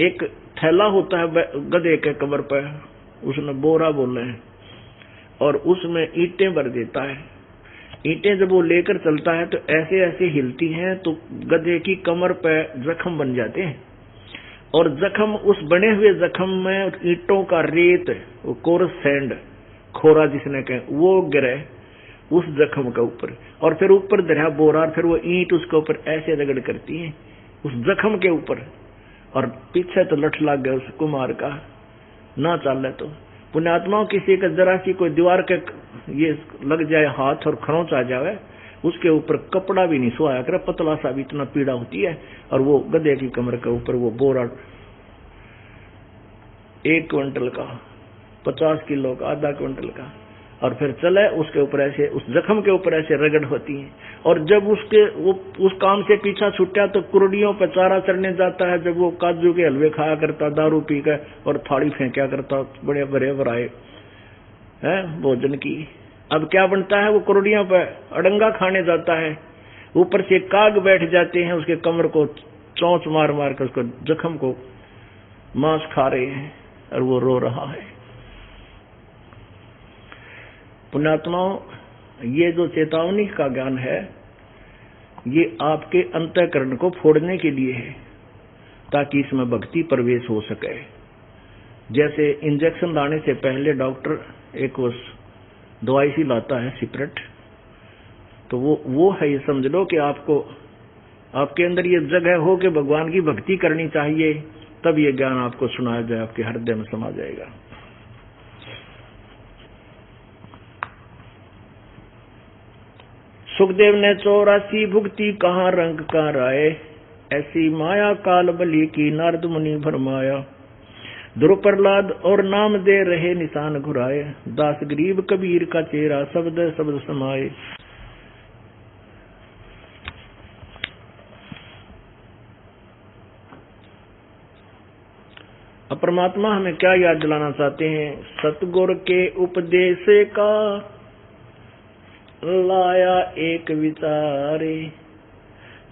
Speaker 2: एक थैला होता है गधे के कमर पर, उसने बोरा बोले हैं, और उसमें ईंटें भर देता है। ईंटें जब वो लेकर चलता है तो ऐसे ऐसे हिलती हैं तो गधे की कमर पर जख्म बन जाते हैं। और जख्म, उस बने हुए जख्म में ईंटों का रेत, वो कोरस सैंड, खोरा जिसने कहे, वो गिरे उस जख्म के ऊपर, और फिर ऊपर दरिया बोरा, और फिर वो ईंट उसके ऊपर ऐसे रगड़ करती है उस जख्म के ऊपर। और पीछे तो लठ लग गया उस कुमार का, ना चल तो पुण्यात्माओं किसी का जरा सी कोई दीवार के ये लग जाए हाथ और खरोंच आ जाए, उसके ऊपर कपड़ा भी नहीं सोया करे, पतला सा भी, इतना पीड़ा होती है। और वो गधे की कमर के ऊपर वो बोरा 1 क्विंटल का, 50 किलो का, आधा क्विंटल का, और फिर चले उसके ऊपर ऐसे, उस जख्म के ऊपर ऐसे रगड़ होती है। और जब वो उस काम से पीछा छूटा तो कुरडियों पर चारा चढ़ने जाता है। जब वो काजू के हलवे खाया करता, दारू पी कर, और थाली फेंका करता बड़े बड़े बराए है भोजन की। अब क्या बनता है, वो कुरडियों पर अड़ंगा खाने जाता है, ऊपर से काग बैठ जाते हैं, उसके कमर को चोंच मार मार कर उसको जख्म को मांस खा रहे हैं, और वो रो रहा है। पुण्यात्माओं, ये जो चेतावनी का ज्ञान है, ये आपके अंतःकरण को फोड़ने के लिए है, ताकि इसमें भक्ति प्रवेश हो सके। जैसे इंजेक्शन लाने से पहले डॉक्टर एक दवाई सी लाता है सिपरेट, तो वो है, ये समझ लो कि आपके अंदर ये जगह हो कि भगवान की भक्ति करनी चाहिए, तब ये ज्ञान आपको सुनाया जाए, आपके हृदय में समा जाएगा। सुखदेव ने 84 भुगती, कहाँ रंग का राय, ऐसी माया काल बली की नारद मुनि भरमाया। ध्रुव प्रहलाद और नाम दे रहे निशान घुराए, दास गरीब कबीर का चेहरा शब्द शब्द समाये। अब परमात्मा हमें क्या याद दिलाना चाहते हैं, सतगुरु के उपदेश का लाया एक विचारे,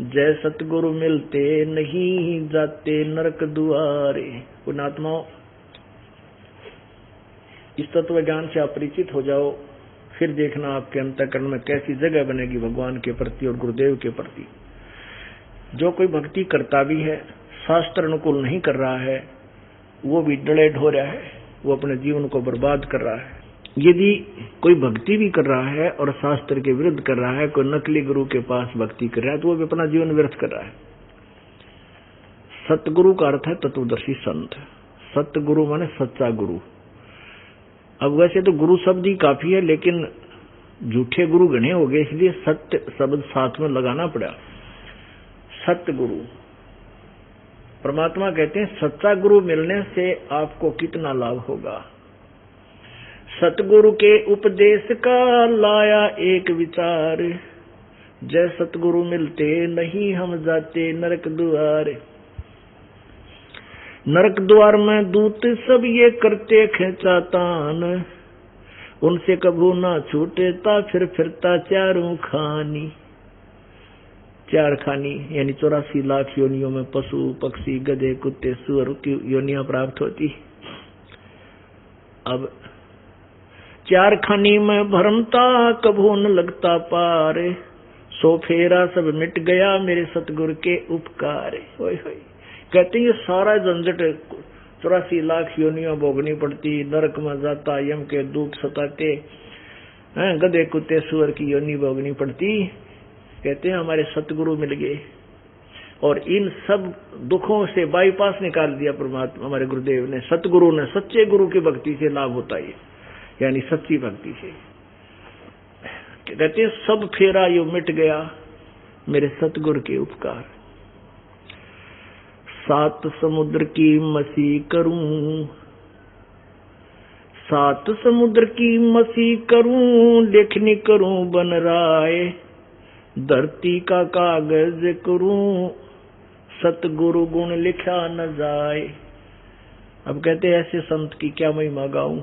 Speaker 2: जय सतगुरु मिलते नहीं जाते नरक दुआरे। पुण्यात्माओं, इस तत्व ज्ञान से आप परिचित हो जाओ, फिर देखना आपके अंतःकरण में कैसी जगह बनेगी भगवान के प्रति और गुरुदेव के प्रति। जो कोई भक्ति करता भी है, शास्त्र अनुकूल नहीं कर रहा है, वो भी डले ढो रहा है, वो अपने जीवन को बर्बाद कर रहा है। यदि कोई भक्ति भी कर रहा है और शास्त्र के विरुद्ध कर रहा है, कोई नकली गुरु के पास भक्ति कर रहा है, तो वो भी अपना जीवन व्यर्थ कर रहा है। सतगुरु का अर्थ है तत्वदर्शी संत। सतगुरु माने सच्चा गुरु। अब वैसे तो गुरु शब्द ही काफी है, लेकिन झूठे गुरु घने हो गए, इसलिए सत्य शब्द साथ में लगाना पड़ा। सतगुरु, परमात्मा कहते हैं सच्चा गुरु मिलने से आपको कितना लाभ होगा। सतगुरु के उपदेश का लाया एक विचार, जय सतगुरु मिलते नहीं हम जाते नरक दुआरे। नरक द्वार में दूत सब ये करते खेचातान, उनसे कभू ना छूटेता फिर फिरता चारों खानी। चार खानी यानी 84 लाख योनियों में पशु पक्षी गधे कुत्ते सुअर की योनियां प्राप्त होती। अब चार खानी में भरमता कभू न लगता पार, सो फेरा सब मिट गया मेरे सतगुरु के उपकार। होय होय, कहते हैं ये सारा झंझट 84 लाख योनियां भोगनी पड़ती, नरक में जाता, यम के दूत सताते, गधे कुत्ते सुअर की योनि भोगनी पड़ती। कहते हैं हमारे सतगुरु मिल गए और इन सब दुखों से बाईपास निकाल दिया परमात्मा हमारे गुरुदेव ने, सतगुरु ने। सच्चे गुरु की भक्ति से लाभ होता है, यानी सच्ची भक्ति से। कहते हैं सब फेरा यो मिट गया मेरे सतगुरु के उपकार। 7 समुद्र की मसी करूं, 7 समुद्र की मसी करूं, लेखनी करूं बन राय, धरती का कागज करूं, सतगुरु गुण लिखा न जाए। अब कहते हैं ऐसे संत की क्या महिमा गाऊं,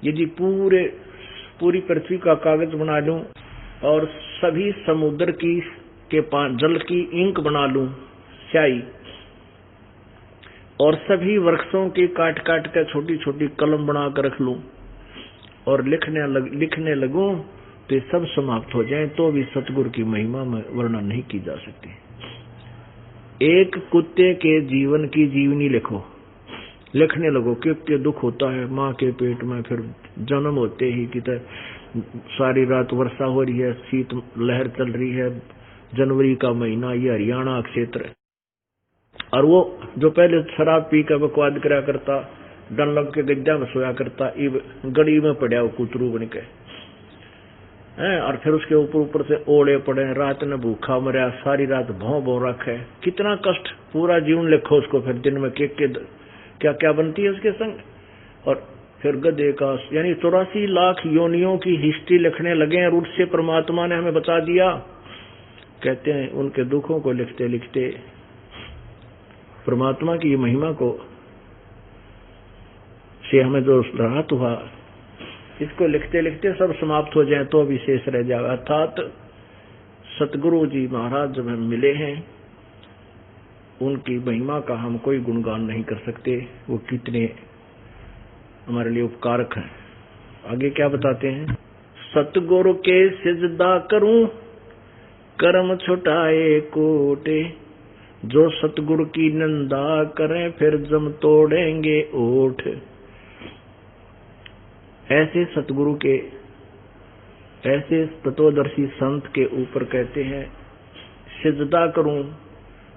Speaker 2: यदि पूरी पृथ्वी का कागज बना लूं और सभी समुद्र की के जल की इंक बना लूं, स्याही, और सभी वृक्षों की काट काट कर छोटी छोटी कलम बना कर रख लूं और लिखने लगूं तो ये सब समाप्त हो जाए, तो भी सतगुरु की महिमा में वर्णन नहीं की जा सकती। एक कुत्ते के जीवन की जीवनी लिखो, लिखने लगो कितने दुख होता है माँ के पेट में, फिर जन्म होते ही कितने सारी रात वर्षा हो रही है, शीत लहर चल रही है, जनवरी का महीना, ये हरियाणा क्षेत्र, और वो जो पहले शराब पी कर बकवाद करा करता, डनलप के गद्दा में सोया करता, इब गड़ी में पड़ा वो कुतरू बन के, और फिर उसके ऊपर से ओले पड़े, रात ने भूखा मरा, सारी रात भौं भौं रखे, कितना कष्ट। पूरा जीवन लिखो उसको, फिर दिन में क्या क्या बनती है उसके संग। और फिर गधे का यानी 84 लाख योनियों की हिस्ट्री लिखने लगे और उससे परमात्मा ने हमें बचा दिया। कहते हैं उनके दुखों को लिखते लिखते परमात्मा की महिमा को से हमें जो राहत हुआ, इसको लिखते लिखते सब समाप्त हो जाए तो भी शेष रह जाएगा। अर्थात सतगुरु जी महाराज जब हम मिले हैं, उनकी महिमा का हम कोई गुणगान नहीं कर सकते, वो कितने हमारे लिए उपकारक हैं। आगे क्या बताते हैं, सतगुरु के सिजदा करूं कर्म छुटाए कोटे, जो सतगुरु की निंदा करें फिर जम तोड़ेंगे ओठ। ऐसे सतगुरु के, ऐसे तत्वदर्शी संत के ऊपर कहते हैं सिजदा करूं,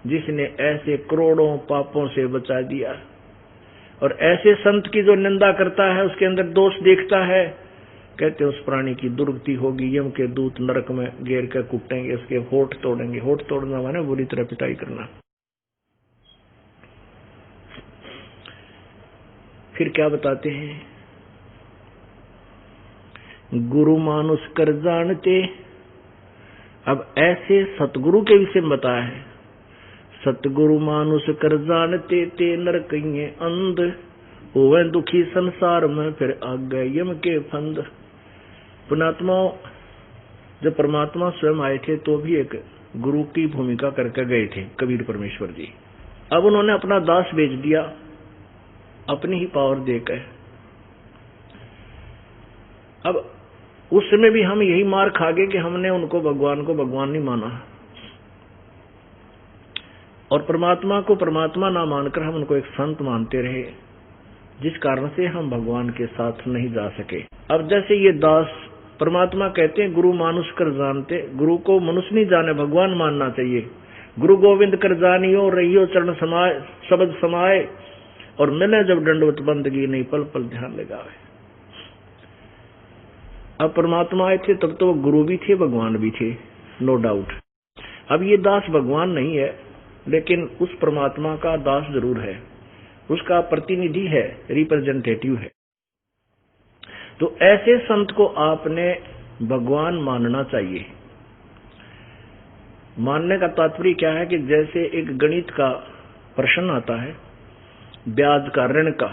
Speaker 2: जिसने ऐसे करोड़ों पापों से बचा दिया। और ऐसे संत की जो निंदा करता है, उसके अंदर दोष देखता है, कहते उस प्राणी की दुर्गति होगी, यम के दूत नरक में घेर कर कुटेंगे, उसके होठ तोड़ेंगे। होठ तोड़ना माने बुरी तरह पिटाई करना। फिर क्या बताते हैं, गुरु मानुष कर जानते। अब ऐसे सतगुरु के विषय में बताया है, सतगुरु मानुष कर जानते ते नर कहिए अंध, होवे दुखी संसार में फिर आगे यम के फंद। पुणात्मा जब परमात्मा स्वयं आए थे तो भी एक गुरु की भूमिका करके गए थे कबीर परमेश्वर जी। अब उन्होंने अपना दास भेज दिया अपनी ही पावर देकर। अब उस समय भी हम यही मार खा गए कि हमने उनको भगवान को भगवान नहीं माना, और परमात्मा को परमात्मा ना मानकर हम उनको एक संत मानते रहे, जिस कारण से हम भगवान के साथ नहीं जा सके। अब जैसे ये दास, परमात्मा कहते हैं गुरु मानुष कर जानते, गुरु को मनुष्य नहीं जाने, भगवान मानना चाहिए। गुरु गोविंद कर जानियो रहियो चरण समाए शब्द समाए, और मैंने जब दंडवत बंदगी नहीं पल पल ध्यान लगावे। अब परमात्मा आए थे तब तो वो गुरु भी थे भगवान भी थे, नो डाउट। अब ये दास भगवान नहीं है, लेकिन उस परमात्मा का दास जरूर है, उसका प्रतिनिधि है, रिप्रेजेंटेटिव है। तो ऐसे संत को आपने भगवान मानना चाहिए। मानने का तात्पर्य क्या है कि जैसे एक गणित का प्रश्न आता है ब्याज का, ऋण का,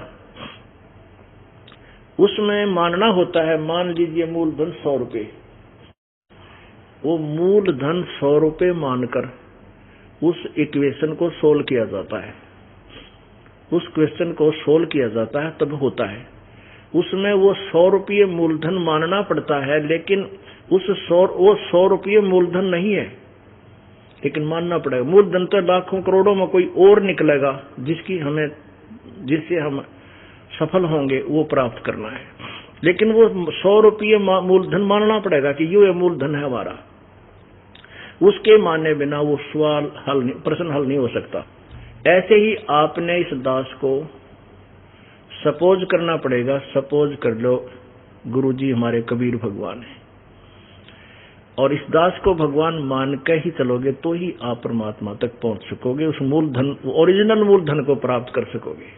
Speaker 2: उसमें मानना होता है, मान लीजिए मूलधन 100 रुपये, वो मूलधन 100 रुपये मानकर उस इक्वेशन को सोल्व किया जाता है, उस क्वेश्चन को सोल्व किया जाता है, तब होता है। उसमें वो 100 रुपये मूलधन मानना पड़ता है, लेकिन वो 100 रुपये मूलधन नहीं है, लेकिन मानना पड़ेगा। मूलधन तो लाखों करोड़ों में कोई और निकलेगा जिससे हम सफल होंगे, वो प्राप्त करना है, लेकिन वो 100 रुपये मूलधन मानना पड़ेगा कि ये मूलधन है हमारा। उसके मानने बिना वो प्रश्न हल नहीं हो सकता। ऐसे ही आपने इस दास को सपोज करना पड़ेगा। सपोज कर लो गुरुजी हमारे कबीर भगवान है, और इस दास को भगवान मान के ही चलोगे तो ही आप परमात्मा तक पहुंच सकोगे, उस मूलधन, ओरिजिनल मूलधन को प्राप्त कर सकोगे।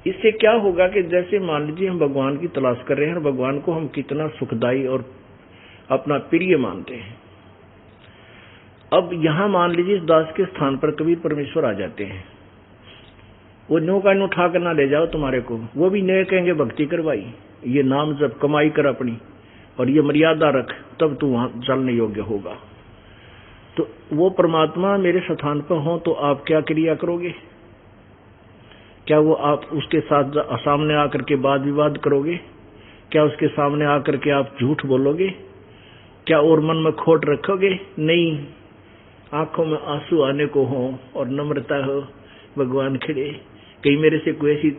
Speaker 2: इससे क्या होगा कि जैसे मान लीजिए हम भगवान की तलाश कर रहे हैं और भगवान को हम कितना सुखदाई और अपना प्रिय मानते हैं। अब यहां मान लीजिए इस दास के स्थान पर कबीर परमेश्वर आ जाते हैं, वो नो का नो उठा कर ना ले जाओ तुम्हारे को, वो भी नए कहेंगे भक्ति करवाई, ये नाम जब कमाई कर अपनी, और ये मर्यादा रख, तब तू वहां चलने योग्य होगा। तो वो परमात्मा मेरे स्थान पर हो तो आप क्या क्रिया करोगे? क्या वो आप उसके साथ सामने आकर के वाद विवाद करोगे? क्या उसके सामने आकर के आप झूठ बोलोगे? क्या और मन में खोट रखोगे? नहीं, आंखों में आंसू आने को हो और नम्रता हो, भगवान खड़े, कहीं मेरे से कोई ऐसी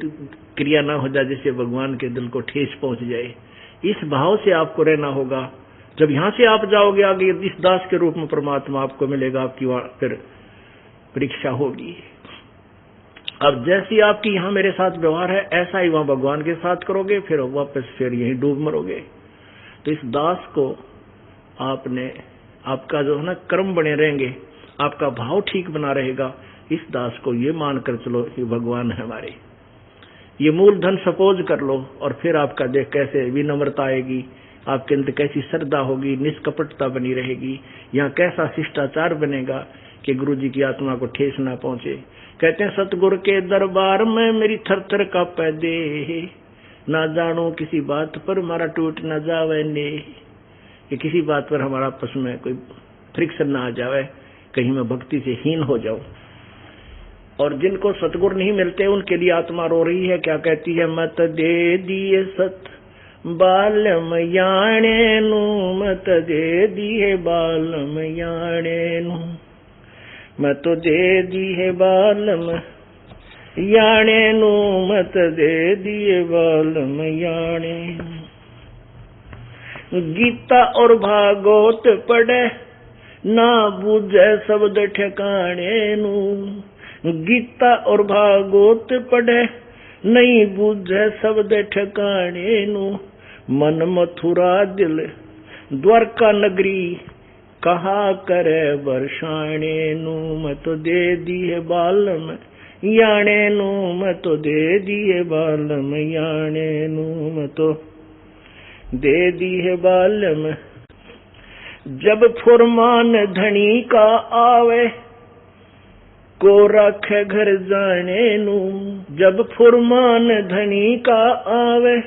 Speaker 2: क्रिया ना हो जाए जिससे भगवान के दिल को ठेस पहुंच जाए। इस भाव से आपको रहना होगा। जब यहां से आप जाओगे आगे, इस दास के रूप में परमात्मा आपको मिलेगा, आपकी फिर परीक्षा होगी। अब जैसी आपकी यहां मेरे साथ व्यवहार है, ऐसा ही वहां भगवान के साथ करोगे, फिर वापस फिर यहीं डूब मरोगे। तो इस दास को आपका जो है ना कर्म बने रहेंगे, आपका भाव ठीक बना रहेगा। इस दास को ये मानकर चलो ये भगवान है हमारे, ये मूलधन सपोज कर लो, और फिर आपका देख कैसे विनम्रता आएगी, आपके अंदर कैसी श्रद्धा होगी, निष्कपटता बनी रहेगी, यहाँ कैसा शिष्टाचार बनेगा कि गुरु जी की आत्मा को ठेस ना पहुंचे। कहते हैं सतगुरु के दरबार में मेरी थर-थर कांपे देह, ना जानो किसी बात पर हमारा टूट न जावे ने, कि किसी बात पर हमारा आपस में कोई फ्रिक्शन ना आ जावे, कहीं मैं भक्ति से हीन हो जाऊं। और जिनको सतगुरु नहीं मिलते उनके लिए आत्मा रो रही है, क्या कहती है? मत दे दिए सत बालम याणे नु, मत दे दिए बालम याणे नु, मत दे दिए बालम याणे नु, मत दे दिए बालम याणे। गीता और भागवत पढ़े ना बूझे शब्द ठिकाने नु, गीता और भागवत पढ़े नहीं बूझे शब्द ठिकाने नु, मन मथुरा दिल द्वारका नगरी कहा करे बरसाने नु, मैं तो दे दिए बालम याणे नु, मैं तो दे दिए बालम याणे नु, मैं तो दे दिए बालम। जब फुरमान धनी का आवे को रखे घर जाने नु, जब फुरमान धनी का आवे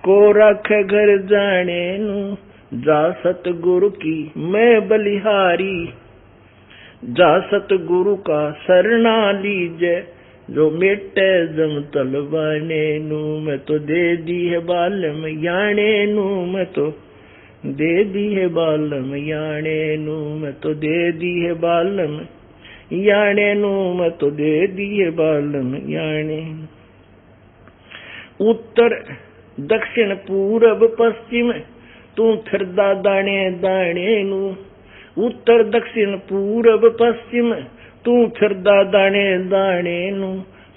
Speaker 2: को रखे घर जाने नु, जा सतगुरु की मैं बलिहारी, जा सतगुरु का शरणा लीजे, जो मेटे जम तलवाने नु, मैं तो दे दी है बालम याणे नु, मैं तो दे दी है बालम याणे नु, मैं तो दे दी है बालम याणे नु, मैं तो दे दी है बालम याणे। उत्तर दक्षिण पूरब पश्चिम तू फिरदा दाणे दाणे नु, उत्तर दक्षिण पूरब पश्चिम तू फिरदा दाणे दाणे नु,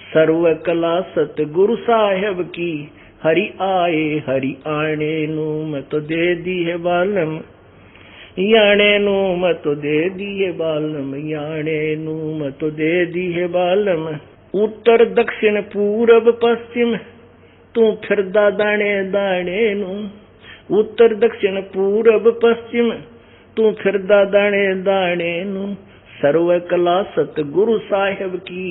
Speaker 2: सर्व कला सतगुरु साहेब की हरि आए हरि आने नु, मैं तो दे दी है बालम याणे नु, मैं तो दे दी है बालम याणे नु, मैं तो दे दी है बालम। उत्तर दक्षिण पूरब पश्चिम तू फिरदा दाणे दाणे नु, उत्तर दक्षिण पूरब पश्चिम तू फिरदा दाणे दाणे नु, सर्व कला सतगुरु साहेब की,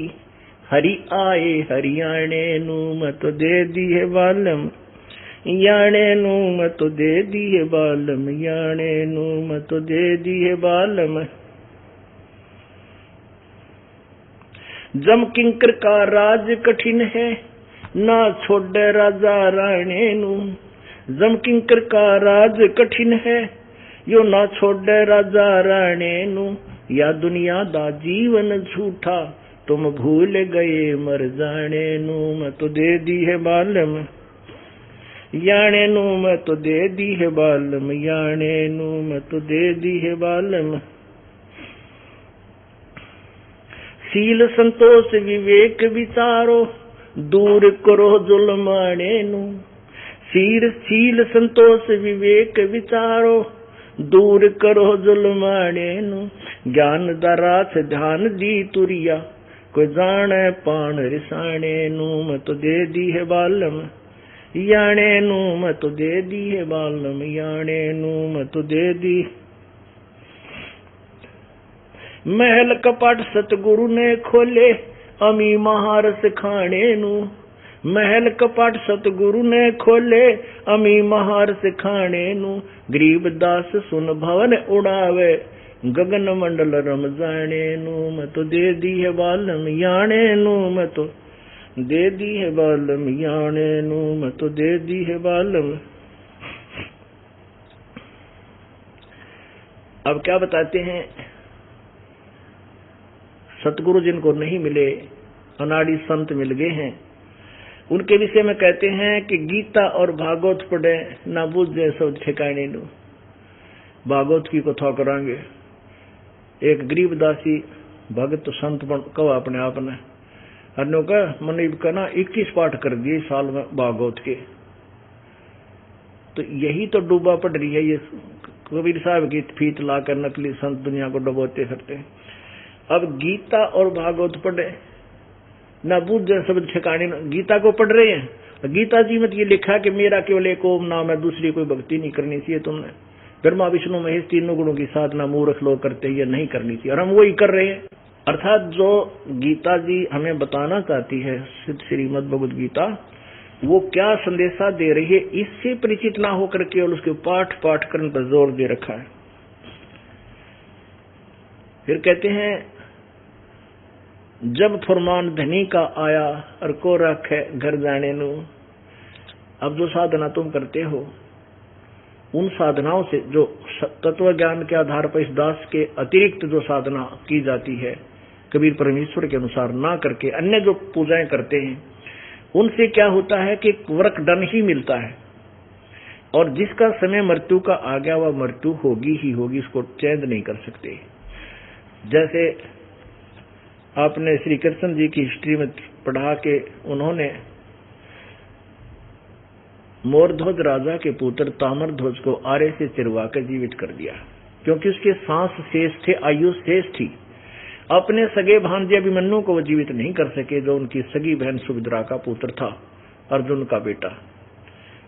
Speaker 2: हरि आए हरियाणे नू मत दे दिए बालम, याणे नू मत दे दिए बालम, याणे नू मत दे दिए बालम। जम किंकर का राज कठिन है, ना छोड़े राजा राणे नू, जम किंकर का राज कठिन है, यो ना छोड़े राजा राणे नू, या दुनिया दा जीवन झूठा, तुम भूल गए मर जाने नू मत दे दी है बालम, याणे नू मत दे दी है बालम, याणे नू मत दे दी है बालम। सील संतोष विवेक विचारो, दूर करो जुल्माने नू, सील संतोष विवेक विचारो, दूर करो जुल्माने नू, ज्ञान दरास ध्यान दी तुरिया, कोई जाने पान रिसाने नू मत दे दी है बालम, याणे नू मत दे दी है बालम, याणे नू मत दे दी। महल कपट सतगुरु ने खोले, अमी महारस खाने नू, महल कपट सतगुरु ने खोले, अमी महारस खाने नू, गरीब दास सुन भवन उड़ावे, गगन मंडल रम जाने नू मत दे दी है बालम, याणे नू मत दे दी है बालम, याणे नू मत दे दी है बालम। अब क्या बताते हैं, सतगुरु जिनको नहीं मिले, अनाड़ी संत मिल गए हैं, उनके विषय में कहते हैं कि गीता और भागवत पढ़े, ना बुझे सब ठिकाने नु। भागवत की कथा करांगे, एक गरीब दासी भगत संत कहा अपने आप ने, अन्यों का मनीब का ना 21 पाठ कर दिए साल में भागवत के, तो यही तो डूबा पड़ रही है। ये कबीर साहब की फीत लाकर नकली संत दुनिया को डुबोते फिरते हैं। अब गीता और भागवत पढ़े, ना बुद्ध शब्द ठिकाने, गीता को पढ़ रहे हैं। गीता जी में ये लिखा कि मेरा केवल एक ओम नाम है, दूसरी कोई भक्ति नहीं करनी चाहिए तुमने, ब्रह्मा विष्णु महेश तीनों गुणों की साधना मूर्ख लोग करते हैं, ये नहीं करनी चाहिए, और हम वही कर रहे हैं। अर्थात जो गीता जी हमें बताना चाहती है, श्रीमद् भगवद गीता, वो क्या संदेशा दे रही है, इससे परिचित ना होकर केवल उसके पाठ करने पर जोर दे रखा है। फिर कहते हैं, जब फरमान धनी का आया, और को रखे घर जाने नू। अब जो साधना तुम करते हो, उन साधनाओं से जो तत्व ज्ञान के आधार पर इस दास के अतिरिक्त जो साधना की जाती है, कबीर परमेश्वर के अनुसार ना करके अन्य जो पूजाएं करते हैं, उनसे क्या होता है कि वर्क डन ही मिलता है, और जिसका समय मृत्यु का आ गया वह मृत्यु होगी ही होगी, इसको चेंज नहीं कर सकते। जैसे आपने श्री कृष्ण जी की हिस्ट्री में पढ़ा के उन्होंने मोरध्वज राजा के पुत्र ताम्रध्वज को आरे से चिरवा कर जीवित कर दिया, क्योंकि उसके सांस शेष थे, आयु शेष थी। अपने सगे भांजे अभिमन्यु को वो जीवित नहीं कर सके, जो उनकी सगी बहन सुभद्रा का पुत्र था, अर्जुन का बेटा,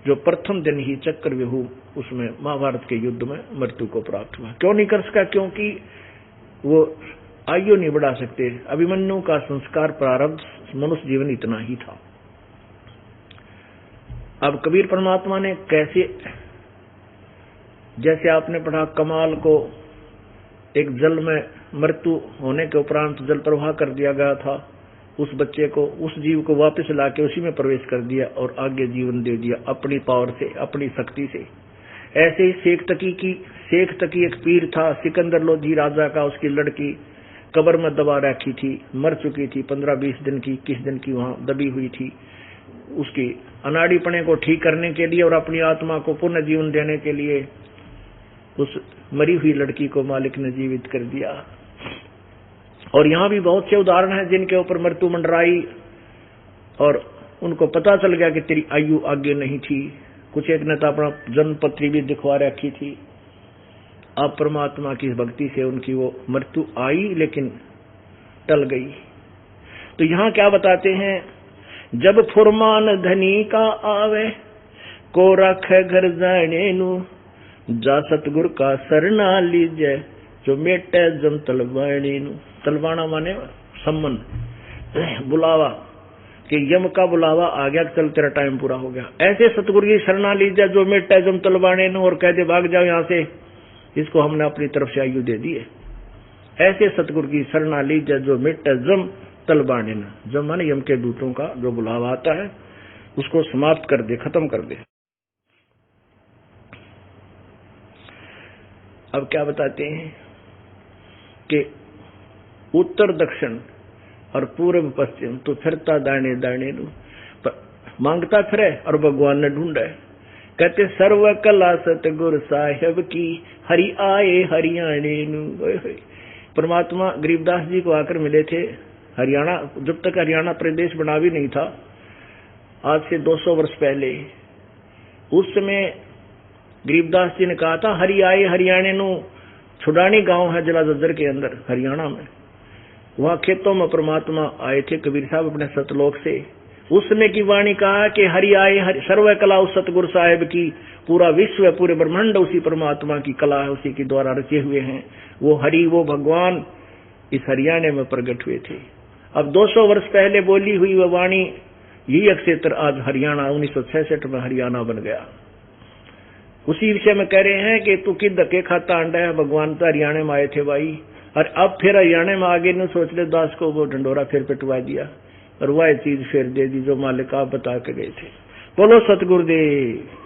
Speaker 2: जो प्रथम दिन ही चक्रव्यूह उसमें महाभारत के युद्ध में मृत्यु को प्राप्त हुआ। क्यों नहीं कर सका? क्योंकि वो आयु नहीं बढ़ा सकते। अभिमन्यु का संस्कार प्रारब्ध मनुष्य जीवन इतना ही था। अब कबीर परमात्मा ने कैसे, जैसे आपने पढ़ा, कमाल को एक जल में मृत्यु होने के उपरांत जल प्रवाह कर दिया गया था, उस बच्चे को, उस जीव को वापस लाके उसी में प्रवेश कर दिया और आगे जीवन दे दिया अपनी पावर से, अपनी शक्ति से। ऐसे ही शेख तकी एक पीर था, सिकंदर लोधी राजा का, उसकी लड़की कब्र में दबा रखी थी, मर चुकी थी, 15-20 दिन की, किस दिन की वहां दबी हुई थी। उसकी अनाड़ीपने को ठीक करने के लिए और अपनी आत्मा को पुनः जीवन देने के लिए उस मरी हुई लड़की को मालिक ने जीवित कर दिया। और यहाँ भी बहुत से उदाहरण हैं जिनके ऊपर मृत्यु मंडराई और उनको पता चल गया कि तेरी आयु आगे नहीं थी। कुछ एक ने तो अपना जन्म पत्री भी दिखवा रखी थी। अब परमात्मा की भक्ति से उनकी वो मृत्यु आई लेकिन टल गई। तो यहाँ क्या बताते हैं, जब फुरमान धनी का आवे, को रखे घर जाने नू, जा सतगुर का सरना लीजे, जो मेटे जम तलवाणी नु, तलवाना माने सम्मन, बुलावा कि यम का बुलावा आ गया, चल तेरा टाइम पूरा हो गया। ऐसे सतगुरु की शरणा लीजिए जो मेटे जम तलवाणी नु और कह दे भाग जाओ यहाँ से, इसको हमने अपनी तरफ से आयु दे दी है। ऐसे सतगुरु की शरणा लीजिए जो मेटे जम तलवाणी नु, जम माने यम के दूतों का जो बुलावा आता है उसको समाप्त कर दे, खत्म कर दे। अब क्या बताते हैं कि उत्तर दक्षिण और पूर्व पश्चिम तो फिरता दाने दाने नु, मांगता फिरे और भगवान ने ढूंढे। कहते सर्व कला सतगुरु साहेब की, हरि आए हरियाणे नु। परमात्मा गरीबदास जी को आकर मिले थे हरियाणा, जब तक हरियाणा प्रदेश बना भी नहीं था, आज से 200 वर्ष पहले। उस समय गरीबदास जी ने कहा था हरि आए हरियाणे नु। छुडानी गांव है जिला झज्जर के अंदर हरियाणा में, वहां खेतों में परमात्मा आए थे कबीर साहब अपने सतलोक से। उस समय की वाणी कहा कि हरि आए, सर्व कला उस सतगुरु साहेब की, पूरा विश्व पूरे ब्रह्मांड उसी परमात्मा की कला है, उसी के द्वारा रचे हुए हैं। वो हरि वो भगवान इस हरियाणे में प्रकट हुए थे। अब 200 वर्ष पहले बोली हुई वह वाणी, यही अक्षेत्र आज हरियाणा 1966 में हरियाणा बन गया। उसी विषय में कह रहे हैं कि तू कि धक्के खाता अंडा है, भगवान तो हरियाणा में आए थे भाई, और अब फिर हरियाणा में आगे न सोच ले, दास को वो ढंडोरा फिर पिटवा दिया और वह चीज फिर दे दी जो मालिक आप बता के गए थे। बोलो सतगुरुदेव।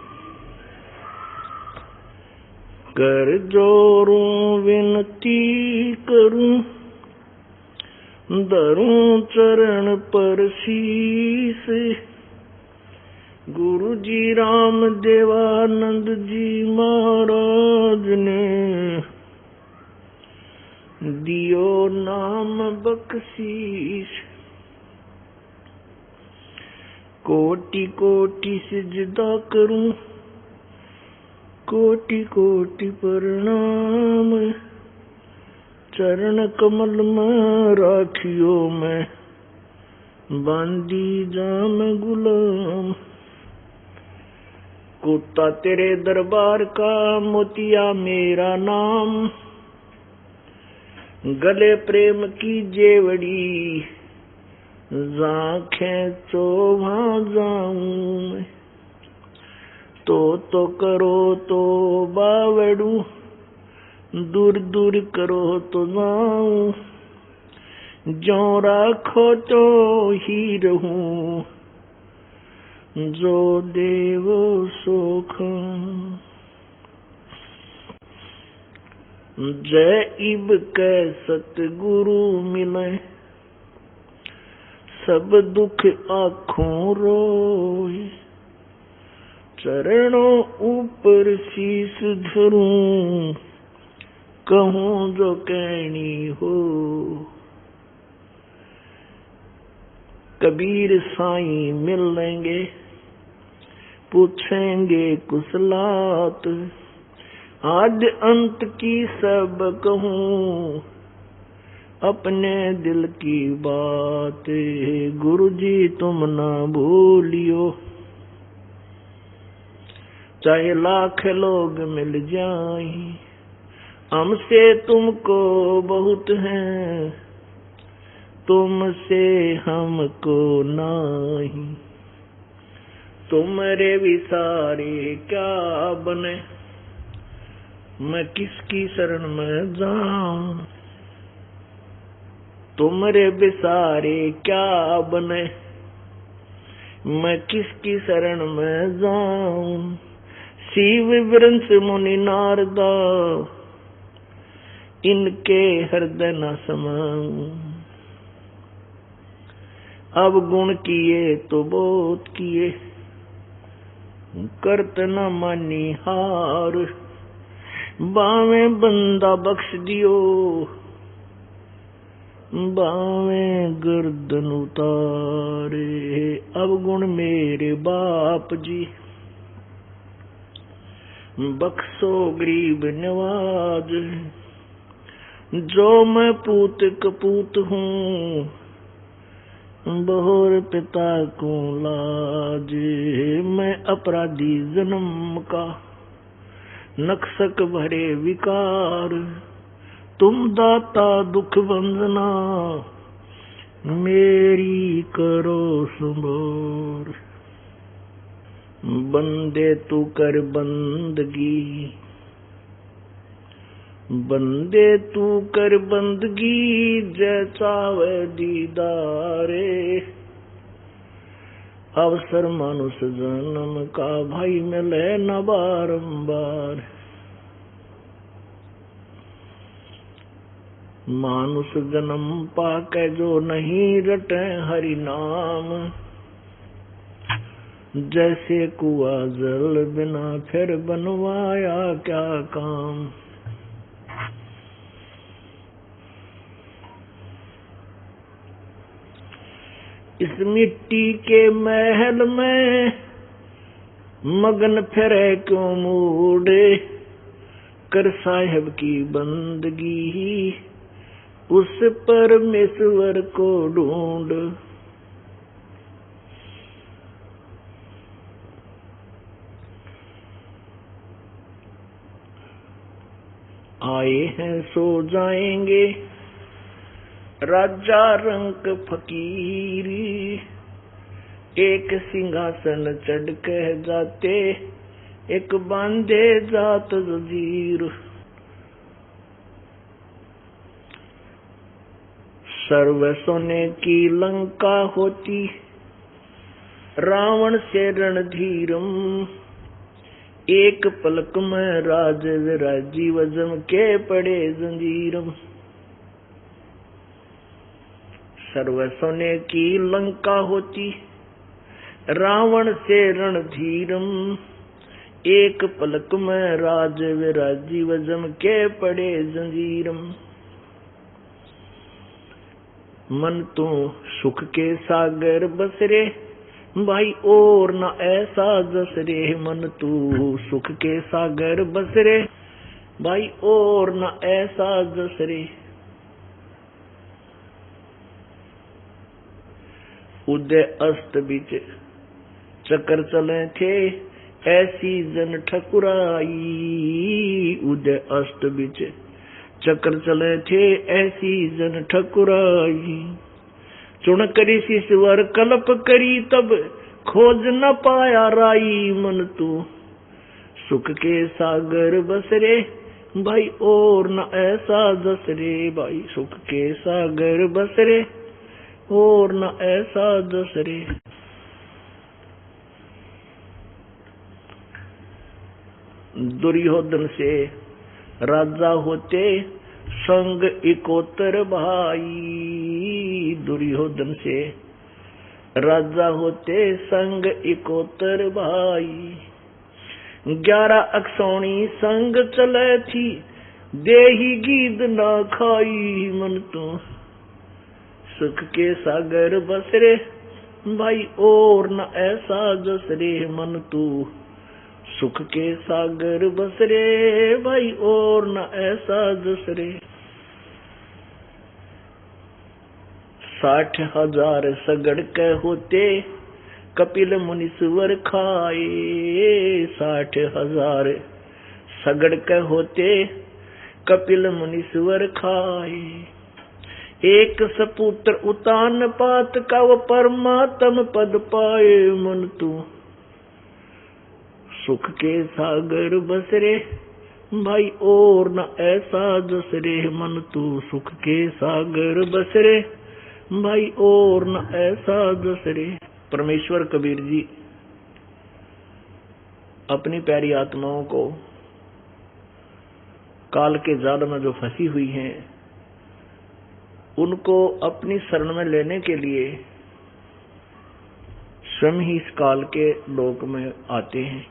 Speaker 2: कर जोरूं विनती करूं, धरूं चरण पर शीस, गुरु जी राम देवानंद जी महाराज ने दियो नाम बख्शीश। कोटि कोटि सिजदा करूं, कोटि कोटि प्रणाम, चरण कमल में राखियो मैं, बांदी जाम गुलाम। कुत्ता तेरे दरबार का, मोतिया मेरा नाम, गले प्रेम की जेवड़ी, आँखें चो वहां जाऊं। तो करो तो बावड़ू, दूर दूर करो तो जाऊं। जो राखो तो ही रहूं, जो देवो सुख। जय इब कै सतगुरु मिले, सब दुख आँखों रोए। चरणों ऊपर शीस धरूं, कहूं जो कहनी हो। कबीर साईं मिलेंगे, पूछेंगे कुशलात, आद अंत की सब कहूं, अपने दिल की बात। गुरु जी तुम ना भूलियो, चाहे लाख लोग मिल जाएं, हमसे तुमको बहुत है, तुमसे हमको नहीं। तुम्हारे विसारे क्या बने, मैं किसकी शरण में जाऊं। तुम्हारे विसारे क्या बने, मैं किसकी शरण में जाऊं। शिव वृंश मुनि नारदा, इनके हृदय न समाऊं। अब गुण किए तो बहुत किए, करत न मानी हार। बावे बंदा बख्श दियो, बावे गर्दन उतारे। अब गुण मेरे बाप जी, बख्शो गरीब नवाज। जो मैं पूत कपूत हूँ, बहुर पिता को लाज। मैं अपराधी जन्म का, नक्सक भरे विकार। तुम दाता दुख वंदना मेरी करो सुमोर। बंदे तू कर बंदगी, बंदे तू कर बंदगी, जैसा वे दीदारे। अवसर मानुष जन्म का भाई मिले न बारंबार। मानुष जन्म पाके जो नहीं रटे हरि नाम, जैसे कुआ जल बिना फिर बनवाया क्या काम। इस मिट्टी के महल में मगन फिरे क्यों मूडे, कर साहिब की बंदगी उस परमेश्वर को ढूंढ। आए हैं सो जाएंगे राजा रंक फकीरी, एक सिंहासन चढ़ के जाते एक बांधे जात जंजीर। सर्व सोने की लंका होती रावण से रणधीरम, एक पलक में राज विराजी वजम के पड़े जंजीरम। सर्व सोने की लंका होती रावण से रणधीरम, एक पलक में राज विराजी वजम के पड़े जंजीरम। मन तू सुख के सागर बसरे भाई और न ऐसा जसरे। मन तू सुख के सागर बसरे भाई और न ऐसा जसरे। उदय अस्त बीच चक्कर चले थे ऐसी जन ठकुराई। उदय अस्त बीच चक्कर चले थे ऐसी जन ठकुराई। चुन करी शिशवर कल्प करी तब खोज न पाया राई। मन तू सुख के सागर बसरे भाई और न ऐसा जसरे। भाई सुख के सागर बसरे और न ऐसा जसरे। दुर्योधन से राजा होते संग इकोतर भाई। दुर्योधन से राजा होते संग इकोतर भाई। 11 अक्षौणी संग चले थी देही गीद न खाई। मन तो सुख के सागर बसरे भाई और न ऐसा जसरे। मन तू सुख के सागर बसरे भाई और न ऐसा जसरे। 60,000 सगड़ के होते कपिल मुनीश्वर खाए। 60,000 सगड़ के होते कपिल मुनीश्वर खाए। एक सपुत्र उतान पात का वो परमात्म पद पाए। मन तू सुख के सागर बसरे भाई और न ऐसा जसरे। मन तू सुख के सागर बसरे भाई और न ऐसा जसरे। परमेश्वर कबीर जी अपनी प्यारी आत्माओं को काल के जाल में जो फंसी हुई हैं उनको अपनी शरण में लेने के लिए स्वयं ही इस काल के लोक में आते हैं।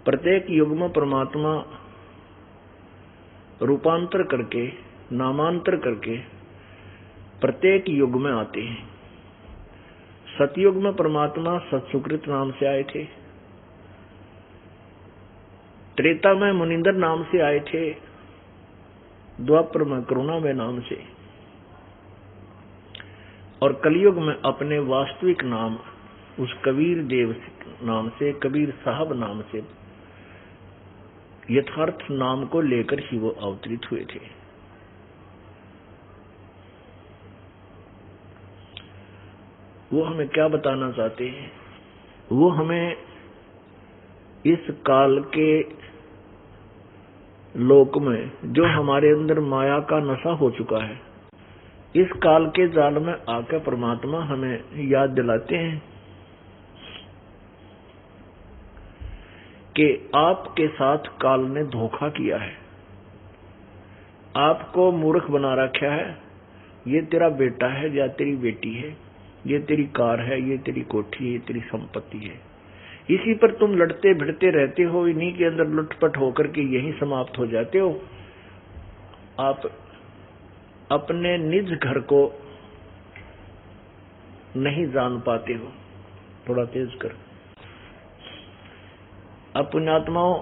Speaker 2: प्रत्येक युग में परमात्मा रूपांतर करके नामांतर करके प्रत्येक युग में आते हैं। सतयुग में परमात्मा सत्सुकृत नाम से आए थे। त्रेता में मुनिंदर नाम से आए थे। द्वापर में करुणामय नाम से और कलयुग में अपने वास्तविक नाम उस कबीर देव नाम से, कबीर साहब नाम से यथार्थ नाम को लेकर ही वो अवतरित हुए थे। वो हमें क्या बताना चाहते हैं? वो हमें इस काल के लोक में जो हमारे अंदर माया का नशा हो चुका है, इस काल के जाल में आकर परमात्मा हमें याद दिलाते हैं कि आपके साथ काल ने धोखा किया है, आपको मूर्ख बना रखा है। ये तेरा बेटा है या तेरी बेटी है, ये तेरी कार है, ये तेरी कोठी है, ये तेरी संपत्ति है। इसी पर तुम लड़ते भिड़ते रहते हो, इन्हीं के अंदर लुटपट होकर के यहीं समाप्त हो जाते हो। आप अपने निज घर को नहीं जान पाते हो। थोड़ा तेज कर। अपने आत्माओं,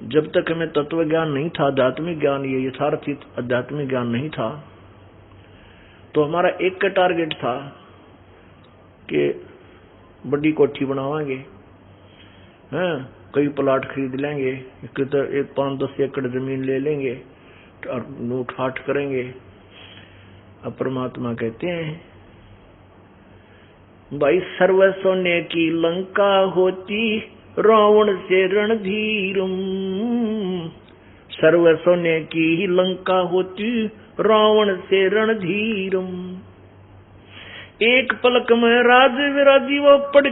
Speaker 2: जब तक हमें तत्व ज्ञान नहीं था, आध्यात्मिक ज्ञान, ये यथार्थ आध्यात्मिक ज्ञान नहीं था, तो हमारा एक का टारगेट था कि बड़ी कोठी बनावांगे, कई प्लाट खरीद लेंगे, एक 5-10 एकड़ जमीन ले लेंगे और लूट फाट करेंगे। अब परमात्मा कहते हैं, भाई सर्व सोने की लंका होती रावण से रणधीरम, सर्व सोने की लंका होती रावण से रणधीरम। एक पलक में राज विराजी वो पड़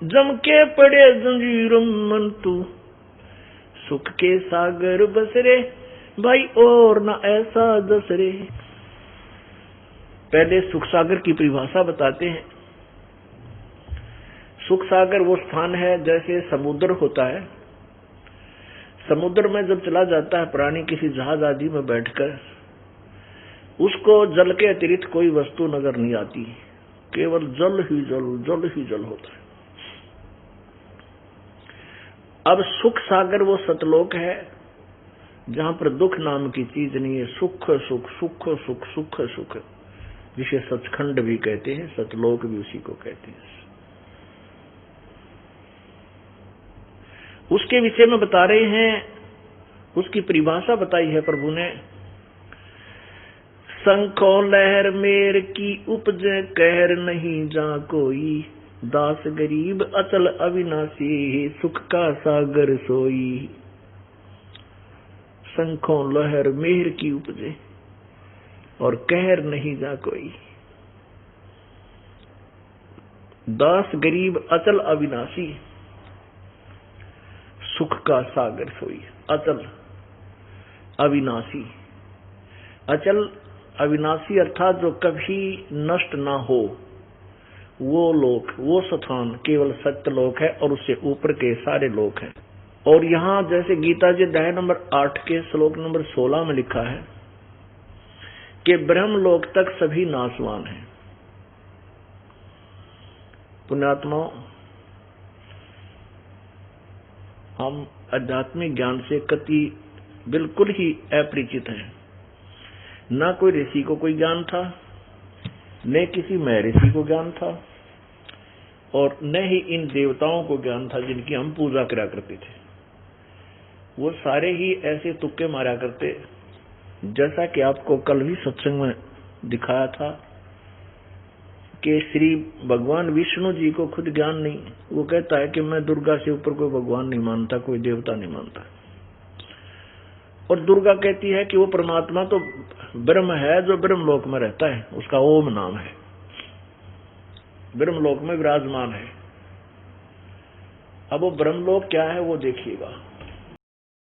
Speaker 2: जम के पड़े जंजीरम, मन तू सुख के सागर बसरे भाई और ना ऐसा दसरे। पहले सुख सागर की परिभाषा बताते हैं। सुख सागर वो स्थान है जैसे समुद्र होता है। समुद्र में जब चला जाता है प्राणी किसी जहाज आदि में बैठकर, उसको जल के अतिरिक्त कोई वस्तु नजर नहीं आती, केवल जल ही जल, जल ही जल होता है। अब सुख सागर वो सतलोक है जहां पर दुख नाम की चीज नहीं है। सुख सुख सुख सुख सुख सुख, जिसे सचखंड भी कहते हैं, सतलोक भी उसी को कहते हैं। उसके विषय में बता रहे हैं, उसकी परिभाषा बताई है प्रभु ने। शंखो लहर मेर की उपजे कहर नहीं जा कोई, दास गरीब अचल अविनाशी सुख का सागर सोई। शंखो लहर मेहर की उपजे और कहर नहीं जा कोई, दास गरीब अचल अविनाशी सुख का सागर सोई। अचल अविनाशी, अचल अविनाशी अर्थात जो कभी नष्ट ना हो, वो लोक, वो स्थान केवल सत्य लोक है और उससे ऊपर के सारे लोक हैं। और यहां जैसे गीता जी अध्याय नंबर 8 के श्लोक नंबर 16 में लिखा है कि ब्रह्म लोक तक सभी नाशवान हैं। पुण्यात्माओं, हम आध्यात्मिक ज्ञान से कति बिल्कुल ही अपरिचित हैं। ना कोई ऋषि को कोई ज्ञान था, न किसी महर्षि को ज्ञान था, और न ही इन देवताओं को ज्ञान था जिनकी हम पूजा करा करते थे। वो सारे ही ऐसे तुक्के मारा करते, जैसा कि आपको कल भी सत्संग में दिखाया था कि श्री भगवान विष्णु जी को खुद ज्ञान नहीं। वो कहता है कि मैं दुर्गा से ऊपर कोई भगवान नहीं मानता, कोई देवता नहीं मानता। और दुर्गा कहती है कि वो परमात्मा तो ब्रह्म है जो ब्रह्मलोक में रहता है, उसका ओम नाम है, ब्रह्मलोक में विराजमान है। अब वो ब्रह्मलोक क्या है वो देखिएगा।